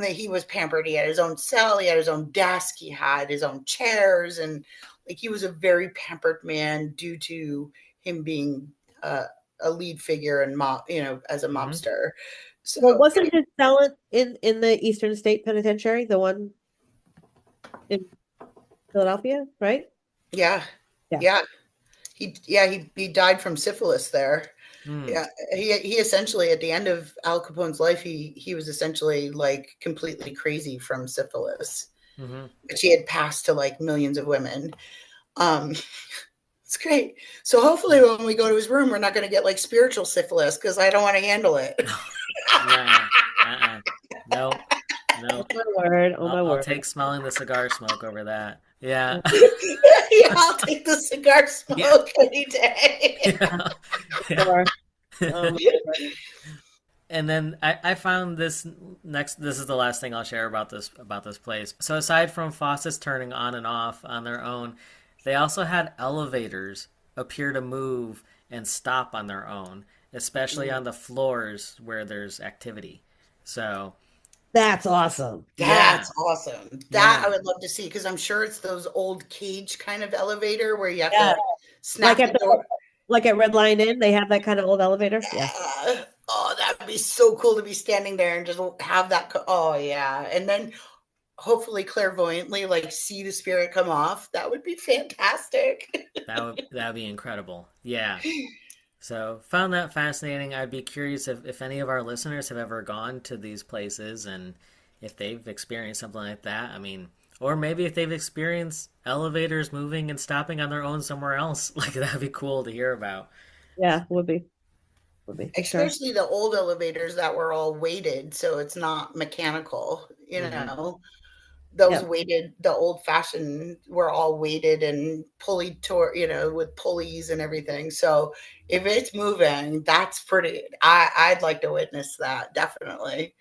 He was pampered. He had his own cell, he had his own desk, he had his own chairs, and like he was a very pampered man due to him being a lead figure and as a Hmm. mobster. Well, So wasn't his cell in the Eastern State Penitentiary, the one in Philadelphia, right? yeah, Yeah. yeah, he died from syphilis there. Mm. Yeah, he essentially at the end of Al Capone's life, he was essentially like completely crazy from syphilis, Hmm. which he had passed to like millions of women. Um, it's great. So hopefully, when we go to his room, we're not going to get like spiritual syphilis because I don't want to handle it. Nah. Uh-uh. Nope. Oh Nope. my word. Oh I'll, my I'll word. take smelling the cigar smoke over that. Yeah. Yeah, I'll take the cigar Yeah. smoke any day. Yeah. Yeah. Sure. Oh my word. And then I found this is the last thing I'll share about this place. So aside from faucets turning on and off on their own, they also had elevators appear to move and stop on their own, especially on the floors where there's activity. So That's awesome. yeah, That's awesome. That I yeah, would love to see because I'm sure it's those old cage kind of elevator where you have Yeah. to Like snap at the door. Red Lion Inn, they have that kind of old elevator. Yeah. Oh, that'd be so cool to be standing there and just have that. Oh, yeah. And then hopefully clairvoyantly, like see the spirit come off. That would be fantastic. that would be incredible. Yeah. So found that fascinating. I'd be curious if any of our listeners have ever gone to these places and if they've experienced something like that. I mean, or maybe if they've experienced elevators moving and stopping on their own somewhere else. Like that'd be cool to hear about. Yeah, would be. Would be for sure. Especially the old elevators that were all weighted, so it's not mechanical, Hmm. those Yeah. weighted, the old fashioned were all weighted and pulley toward, with pulleys and everything. So if it's moving, that's pretty. I'd like to witness that definitely.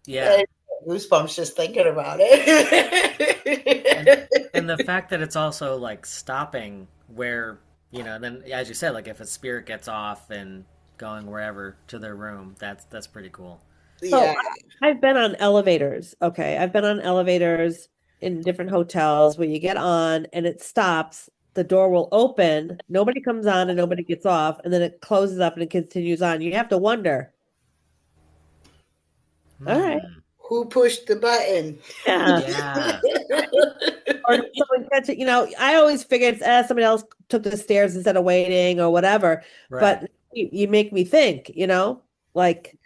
Yeah. I goosebumps just thinking about And it. and the fact that it's also like stopping where, then as you said, like if a spirit gets off and going wherever to their room, that's pretty cool. So Yeah. I've been on elevators. Okay. I've been on elevators in different hotels where you get on and it stops. The door will open. Nobody comes on and nobody gets off. And then it closes up and it continues on. You have to wonder. All right. Hmm. Who pushed the button? Yeah. Yeah. Or did someone catch it? I always figured somebody else took the stairs instead of waiting or whatever. Right. But you make me think, like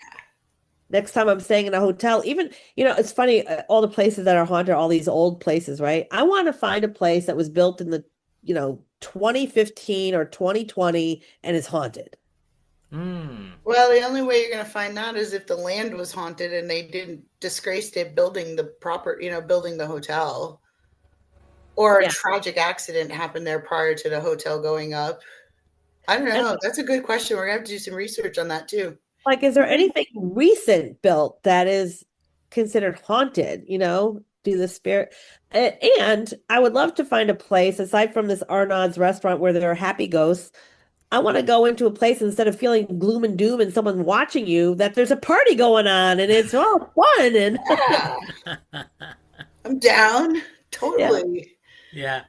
next time I'm staying in a hotel, even, it's funny, all the places that are haunted, all these old places, right? I want to find a place that was built in the, 2015 or 2020 and is haunted. Hmm. Well, the only way you're going to find that is if the land was haunted and they didn't disgraced it building the proper, building the hotel, or a Yeah. tragic accident happened there prior to the hotel going up. I don't And know. That's a good question. We're going to have to do some research on that too. like, is there anything recent built that is considered haunted, do the spirit? And I would love to find a place aside from this Arnaud's restaurant where there are happy ghosts. I want to go into a place instead of feeling gloom and doom and someone watching you, that there's a party going on and it's all fun and Yeah, I'm down. yeah. Totally. Yeah.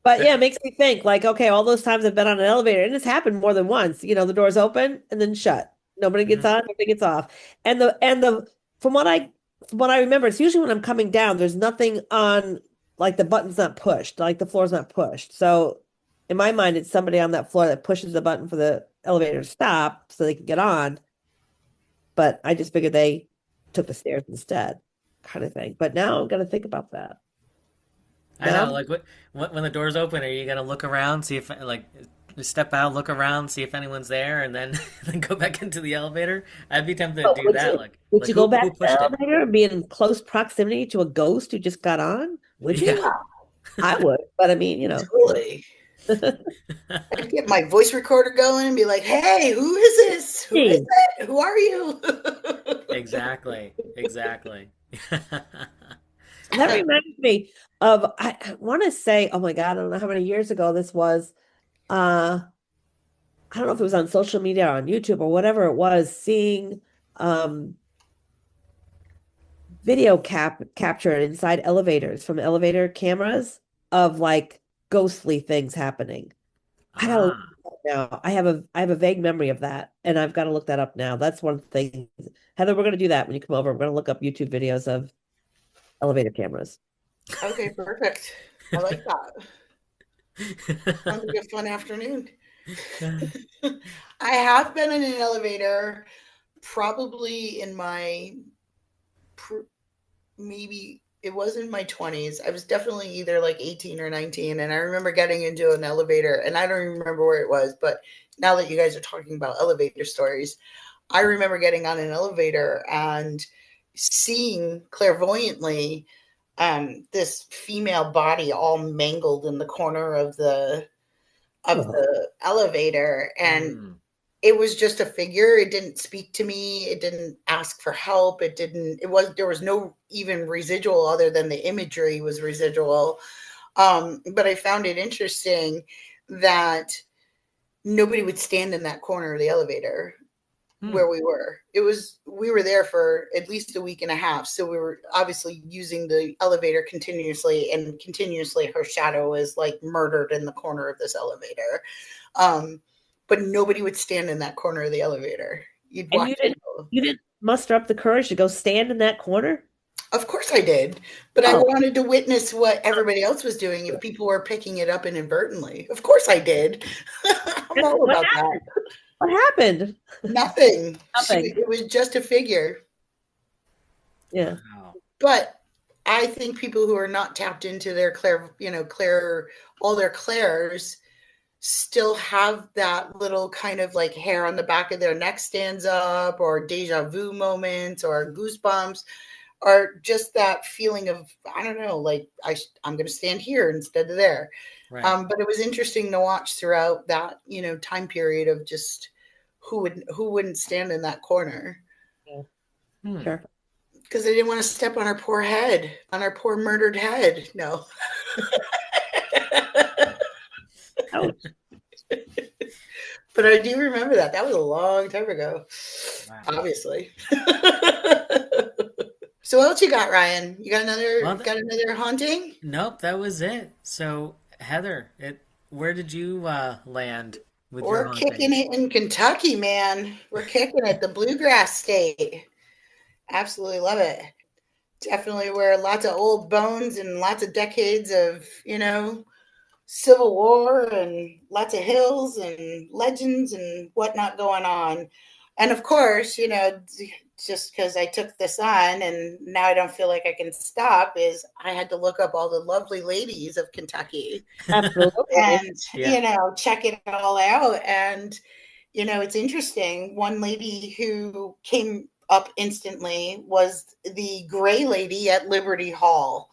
But yeah, That, it makes me think like, okay, all those times I've been on an elevator and it's happened more than once. The doors open and then shut. Nobody gets mhm. on, nobody gets off. And the from what I what I remember, it's usually when I'm coming down, there's nothing on, like the button's not pushed, like the floor's not pushed. So in my mind, it's somebody on that floor that pushes the button for the elevator to stop so they can get on. But I just figured they took the stairs instead, kind of thing. But now I'm gonna think about that. I know, Now, like when the doors open, are you gonna look around, see if like step out, look around, see if anyone's there, and then then go back into the elevator? I'd be tempted to oh, do that. would Like you go back who to the pushed it? elevator and be in close proximity to a ghost who just got on? Would Yeah. you? I would, but I mean, Totally. I'd get my voice recorder going and be like, hey, who is this? Who is Hey, it? Who are you? Exactly. Exactly. that reminds me of, I want to say, oh my God, I don't know how many years ago this was. Uh, I don't know if it was on social media or on YouTube or whatever it was, seeing um video captured inside elevators from elevator cameras of like ghostly things happening. I gotta look Ah. it up now. I have a vague memory of that, and I've got to look that up now. That's one thing. Heather, we're gonna do that when you come over. We're gonna look up YouTube videos of elevator cameras. Okay, perfect. I like that. Sounds like a fun afternoon. I have been in an elevator probably in my maybe it was in my 20s. I was definitely either like 18 or 19. And I remember getting into an elevator, and I don't even remember where it was. But now that you guys are talking about elevator stories, I remember getting on an elevator and seeing clairvoyantly this female body all mangled in the corner of Oh, the elevator, and Mm. it was just a figure. It didn't speak to me. It didn't ask for help. There was no even residual other than the imagery was residual. But I found it interesting that nobody would stand in that corner of the elevator Hmm. where we were. We were there for at least a week and a half. So we were obviously using the elevator continuously, and continuously her shadow is like murdered in the corner of this elevator. Um, but nobody would stand in that corner of the elevator. You'd and watch people. you didn't muster up the courage to go stand in that corner? Of course I did, but I Oh, wanted to witness what everybody else was doing if people were picking it up inadvertently. Of course I did. I'm all what about that. happened? What happened? Nothing. Nothing. It was just a figure. Yeah. Wow. But I think people who are not tapped into their all their clairs still have that little kind of like hair on the back of their neck stands up, or deja vu moments, or goosebumps, or just that feeling of, I don't know, like I'm going to stand here instead of there. Right. But it was interesting to watch throughout that, time period of just who wouldn't stand in that corner, Yeah. Hmm. Sure. because they didn't want to step on our poor head, on our poor murdered head. No. Ouch. But I do remember that. That was a long time ago, Wow. obviously. So what else you got, Ryan? You Well, got another haunting? nope, that was it. So, Heather, where did you land with your We're kicking hauntings? it in Kentucky, man. We're kicking it, the bluegrass state. Absolutely love it. Definitely where lots of old bones and lots of decades of, Civil War, and lots of hills and legends and whatnot going on. And of course, just because I took this on and now I don't feel like I can stop, is I had to look up all the lovely ladies of Kentucky Absolutely. and, Yeah. check it all out. And, it's interesting. One lady who came up instantly was the gray lady at Liberty Hall.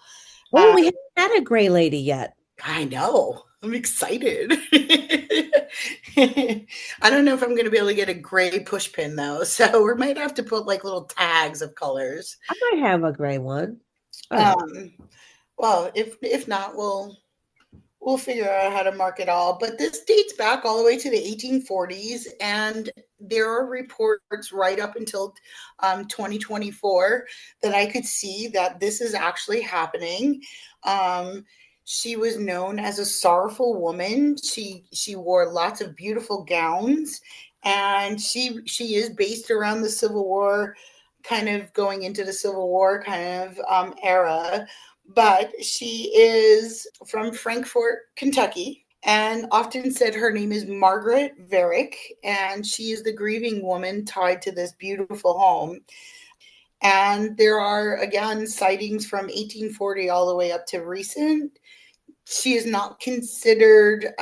Oh, we haven't had a gray lady yet. I know. I'm excited. I don't know if I'm going to be able to get a gray push pin though, so we might have to put like little tags of colors. I might have a gray one. Oh, Well, if not, we'll figure out how to mark it all. But this dates back all the way to the 1840s, and there are reports right up until 2024 that I could see that this is actually happening. She was known as a sorrowful woman. She wore lots of beautiful gowns, and she is based around the Civil War kind of going into the Civil War kind of era. But she is from Frankfort, Kentucky, and often said her name is Margaret Varick, and she is the grieving woman tied to this beautiful home. And there are, again, sightings from 1840 all the way up to recent. She is not considered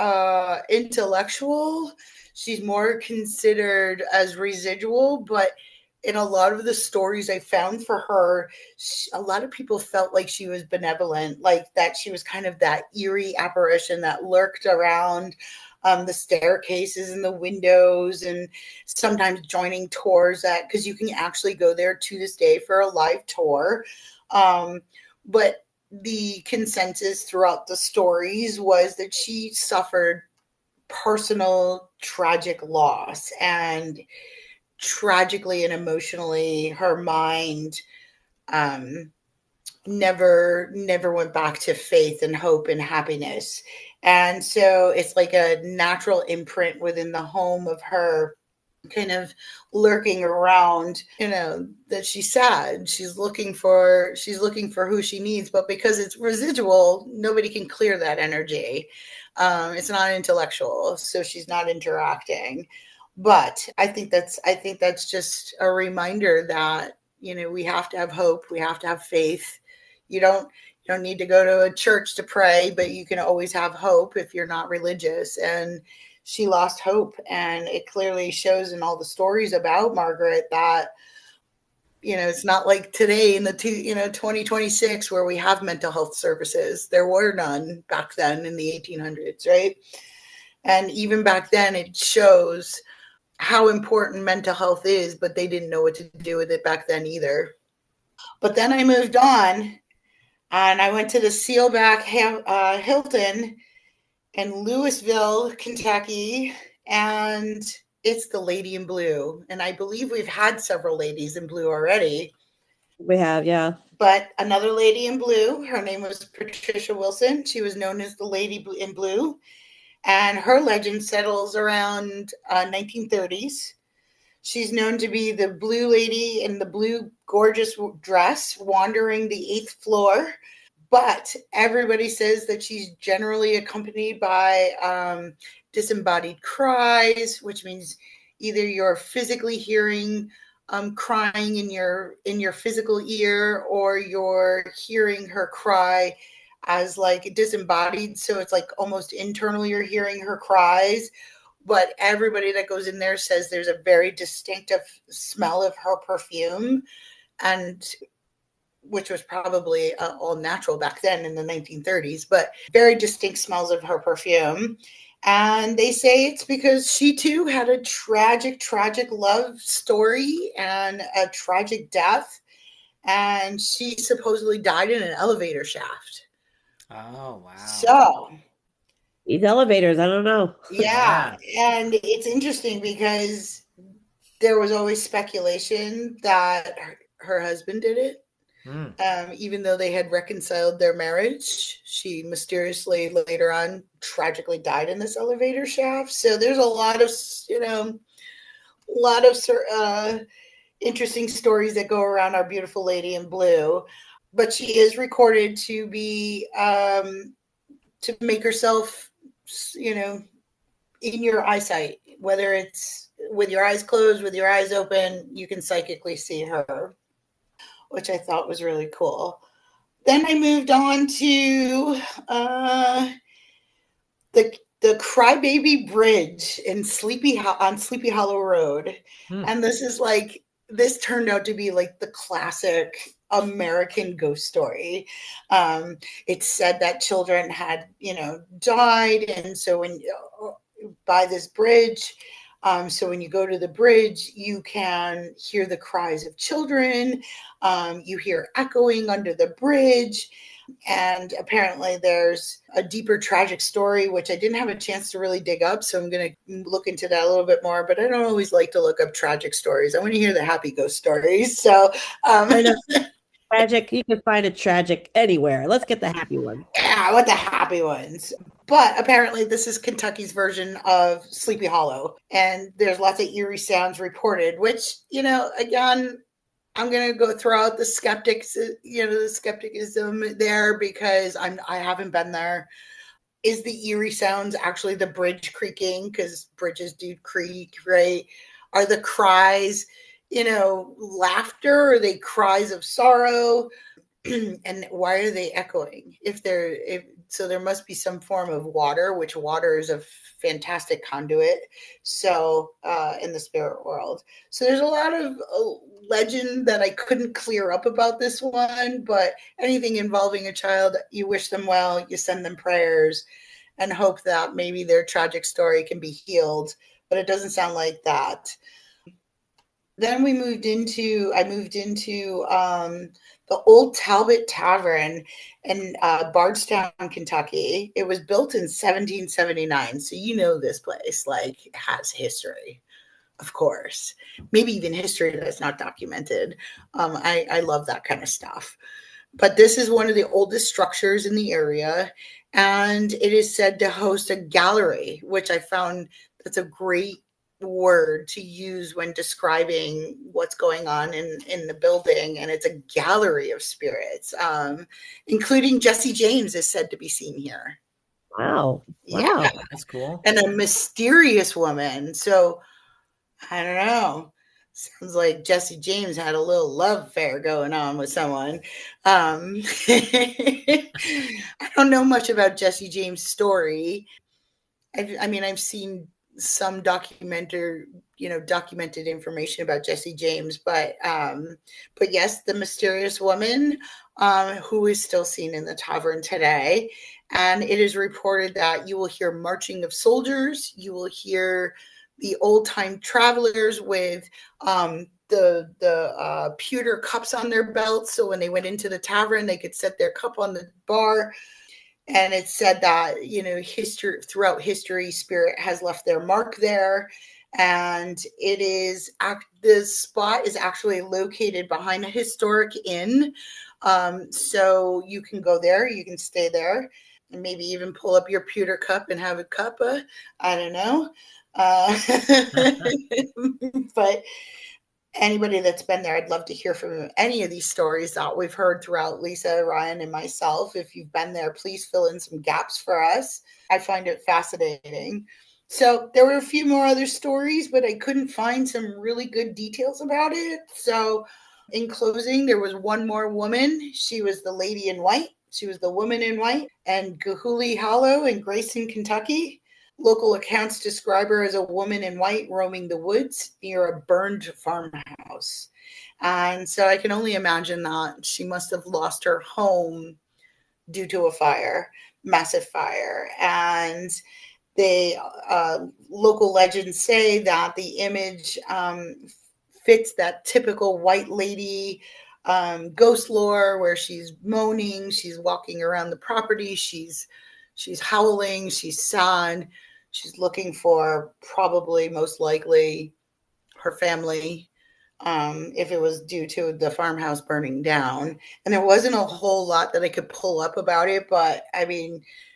intellectual. She's more considered as residual, but in a lot of the stories I found for her, a lot of people felt like she was benevolent, like that she was kind of that eerie apparition that lurked around the staircases and the windows, and sometimes joining tours that, because you can actually go there to this day for a live tour. But the consensus throughout the stories was that she suffered personal tragic loss, and tragically and emotionally her mind never went back to faith and hope and happiness. And so it's like a natural imprint within the home of her, kind of lurking around, that she's sad, she's looking for who she needs, but because it's residual, nobody can clear that energy. It's not intellectual, so she's not interacting. But I think that's just a reminder that, we have to have hope, we have to have faith. You don't need to go to a church to pray, but you can always have hope if you're not religious. And she lost hope, and it clearly shows in all the stories about Margaret that, it's not like today in the 2026 where we have mental health services. There were none back then in the 1800s, right? And even back then, it shows how important mental health is, but they didn't know what to do with it back then either. But then I moved on, and I went to the Sealback Hilton in Louisville, Kentucky, and it's the Lady in Blue. And I believe we've had several ladies in blue already. We have, yeah. But another lady in blue, her name was Patricia Wilson. She was known as the Lady in Blue. And her legend settles around 1930s. She's known to be the blue lady in the blue gorgeous dress wandering the 8th floor. But everybody says that she's generally accompanied by disembodied cries, which means either you're physically hearing crying in your physical ear, or you're hearing her cry as like disembodied. So it's like almost internal, you're hearing her cries. But everybody that goes in there says there's a very distinctive smell of her perfume, and which was probably all natural back then in the 1930s, but very distinct smells of her perfume. And they say it's because she too had a tragic love story and a tragic death. And she supposedly died in an elevator shaft. Oh, wow. So these elevators, I don't know. Yeah. And it's interesting because there was always speculation that her husband did it. Even though they had reconciled their marriage, she mysteriously later on tragically died in this elevator shaft. So there's a lot of, interesting stories that go around our beautiful Lady in Blue. But she is recorded to be, to make herself, in your eyesight, whether it's with your eyes closed, with your eyes open, you can psychically see her, which I thought was really cool. Then I moved on to the Crybaby Bridge in Sleepy Hollow Road. And this turned out to be like the classic American ghost story. It's said that children had, died. And so by this bridge, so when you go to the bridge, you can hear the cries of children. You hear echoing under the bridge. And apparently there's a deeper tragic story, which I didn't have a chance to really dig up. So I'm going to look into that a little bit more. But I don't always like to look up tragic stories. I want to hear the happy ghost stories. So I know. Tragic, you can find a tragic anywhere. Let's get the happy one. Yeah, I want the happy ones. But apparently this is Kentucky's version of Sleepy Hollow. And there's lots of eerie sounds reported, which, again, I'm gonna go throw out the skeptics, the skepticism there because I haven't been there. Is the eerie sounds actually the bridge creaking? Because bridges do creak, right? Are the cries, laughter? Or are they cries of sorrow? And why are they echoing? So there must be some form of water, which water is a fantastic conduit. So in the spirit world, so there's a lot of legend that I couldn't clear up about this one. But anything involving a child, you wish them well, you send them prayers, and hope that maybe their tragic story can be healed. But it doesn't sound like that. Then I moved into the old Talbot Tavern in Bardstown, Kentucky. It was built in 1779. So this place has history, of course. Maybe even history that's not documented. I love that kind of stuff. But this is one of the oldest structures in the area, and it is said to host a gallery, which I found that's a great word to use when describing what's going on in the building. And it's a gallery of spirits, including Jesse James is said to be seen here. Wow. Yeah, that's cool. And a mysterious woman. So I don't know. Sounds like Jesse James had a little love affair going on with someone. I don't know much about Jesse James' story. I've seen some documented information about Jesse James, but yes, the mysterious woman who is still seen in the tavern today. And it is reported that you will hear marching of soldiers. You will hear the old time travelers with the pewter cups on their belts. So when they went into the tavern, they could set their cup on the bar. And it's said that, throughout history, spirit has left their mark there. And the spot is actually located behind a historic inn. So you can go there, you can stay there, and maybe even pull up your pewter cup and have a cuppa. I don't know. But anybody that's been there, I'd love to hear from any of these stories that we've heard throughout, Lisa, Ryan, and myself. If you've been there, please fill in some gaps for us. I find it fascinating. So there were a few more other stories, but I couldn't find some really good details about it. So in closing, there was one more woman. She was the lady in white. She was the woman in white, and Gahuli Hollow in Grayson, Kentucky. Local accounts describe her as a woman in white roaming the woods near a burned farmhouse. And so I can only imagine that she must have lost her home due to a fire, massive fire. And they local legends say that the image fits that typical white lady ghost lore, where she's moaning, she's walking around the property, she's howling, she's sad, she's looking for, probably most likely, her family, if it was due to the farmhouse burning down. And there wasn't a whole lot that I could pull up about it, but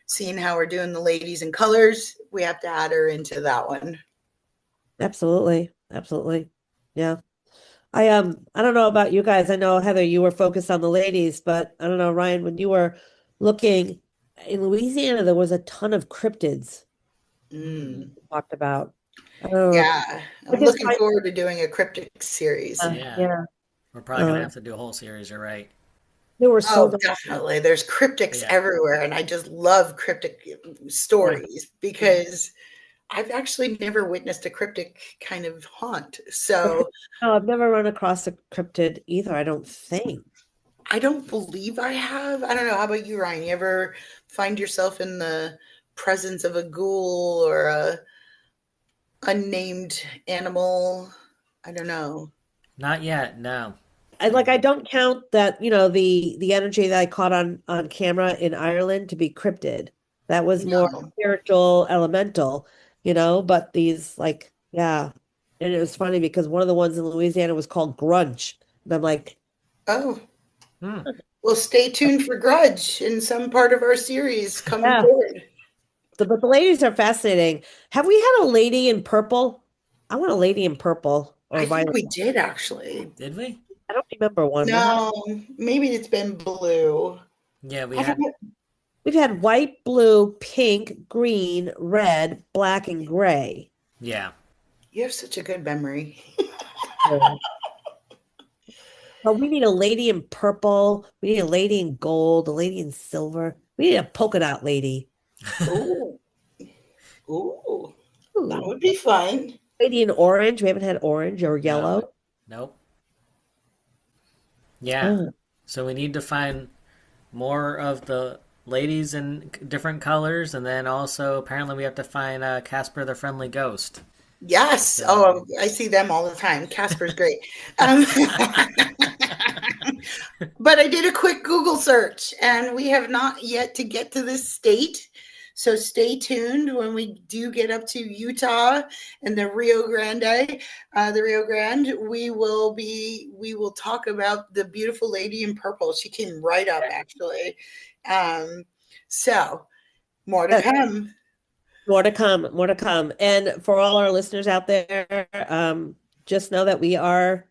seeing how we're doing the ladies in colors, we have to add her into that one. Absolutely. Yeah. I don't know about you guys. I know, Heather, you were focused on the ladies, but I don't know, Ryan, when you were looking in Louisiana, there was a ton of cryptids talked about. Yeah, I'm looking forward to doing a cryptic series. Yeah. We're probably gonna have to do a whole series. You're right. There were so definitely. There's cryptics everywhere, and I just love cryptic stories because I've actually never witnessed a cryptic kind of haunt. So no, I've never run across a cryptid either, I don't think. I don't believe I have. I don't know. How about you, Ryan? You ever find yourself in the presence of a ghoul or a unnamed animal? I don't know. Not yet, no. I don't count that, the energy that I caught on camera in Ireland to be cryptid. That was more spiritual, elemental, but these and it was funny because one of the ones in Louisiana was called Grunch. And I'm like, oh. Well, stay tuned for Grudge in some part of our series coming forward. But the ladies are fascinating. Have we had a lady in purple? I want a lady in purple or I violet. think we did, actually. Did we? I don't remember one. No, maybe it's been blue. Yeah, we I had don't know. We've had white, blue, pink, green, red, black, and gray. yeah. You have such a good memory. But we need a lady in purple. We need a lady in gold, a lady in silver. We need a polka dot lady. Ooh, ooh, that Ooh. would be fun. Lady in orange. We haven't had orange or No. yellow. Nope. Yeah. Oh. So we need to find more of the ladies in different colors, and then also apparently we have to find Casper the Friendly Ghost. Yes. So- Oh, I see them all the time. Casper's great. But I did a quick Google search, and we have not yet to get to this state. So stay tuned when we do get up to Utah and the Rio Grande, we will talk about the beautiful lady in purple. She came right up, actually. So more to come. More to come, more to come. And for all our listeners out there, just know that we are,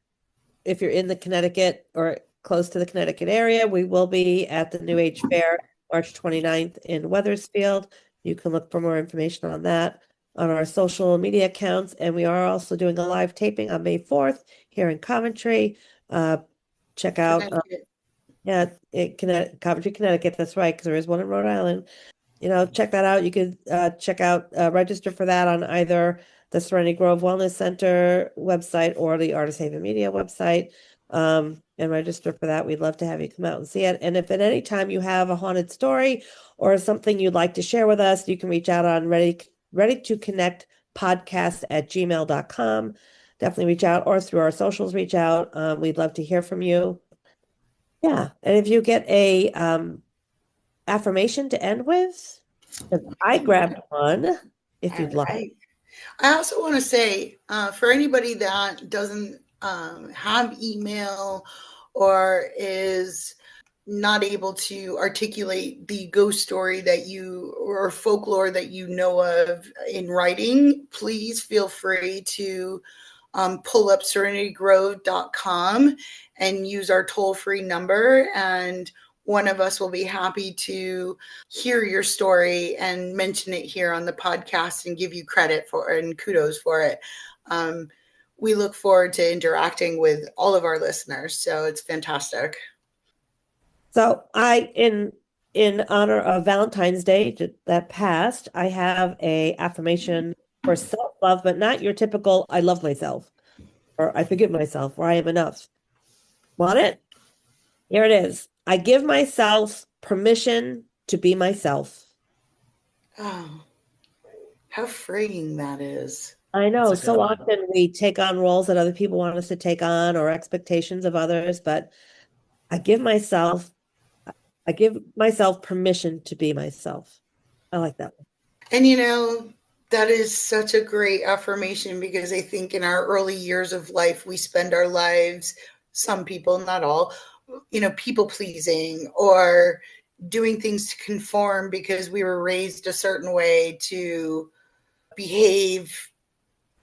if you're in the Connecticut or close to the Connecticut area, we will be at the New Age Fair, March 29th in Wethersfield. You can look for more information on that on our social media accounts. And we are also doing a live taping on May 4th here in Coventry. Check out, Coventry, Connecticut. That's right, because there is one in Rhode Island. Check that out. You could check out, register for that on either the Serenity Grove Wellness Center website or the Artist Haven Media website, and register for that. We'd love to have you come out and see it. And if at any time you have a haunted story or something you'd like to share with us, you can reach out on ready to connect podcast@gmail.com. Definitely reach out, or through our socials, reach out. We'd love to hear from you. Yeah. And if you get a affirmation to end with, I grabbed one, if you'd like. Right. I also want to say, for anybody that doesn't have email or is not able to articulate the ghost story or folklore that you know of in writing, please feel free to pull up serenitygrove.com and use our toll-free number, and one of us will be happy to hear your story and mention it here on the podcast and give you credit for and kudos for it. We look forward to interacting with all of our listeners, so it's fantastic. So in honor of Valentine's Day that passed, I have a affirmation for self-love, but not your typical "I love myself" or "I forgive myself" or "I am enough." Want it? Here it is. I give myself permission to be myself. Oh, how freeing that is. I know. That's a good So one. often we take on roles that other people want us to take on or expectations of others, but I give myself permission to be myself. I like that one. And that is such a great affirmation, because I think in our early years of life, we spend our lives, some people, not all, people pleasing or doing things to conform because we were raised a certain way, to behave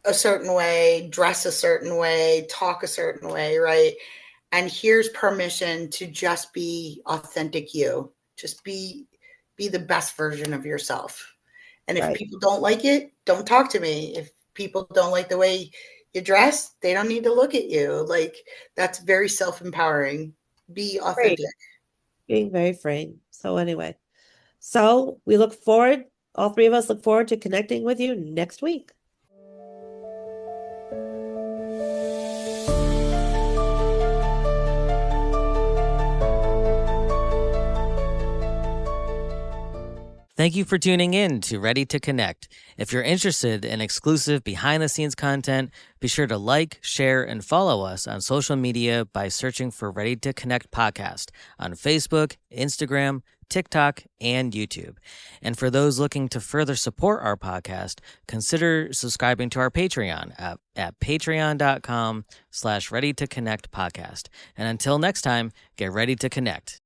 a certain way, dress a certain way, talk a certain way, right? And here's permission to just be authentic you. Just be the best version of yourself. And if Right. people don't like it, don't talk to me. If people don't like the way you dress, they don't need to look at you. Like, that's very self-empowering. Be authentic. Great. Being very free. So anyway, we all three of us look forward to connecting with you next week. Thank you for tuning in to Ready to Connect. If you're interested in exclusive behind-the-scenes content, be sure to like, share, and follow us on social media by searching for Ready to Connect Podcast on Facebook, Instagram, TikTok, and YouTube. And for those looking to further support our podcast, consider subscribing to our Patreon at patreon.com/readytoconnectpodcast. And until next time, get ready to connect.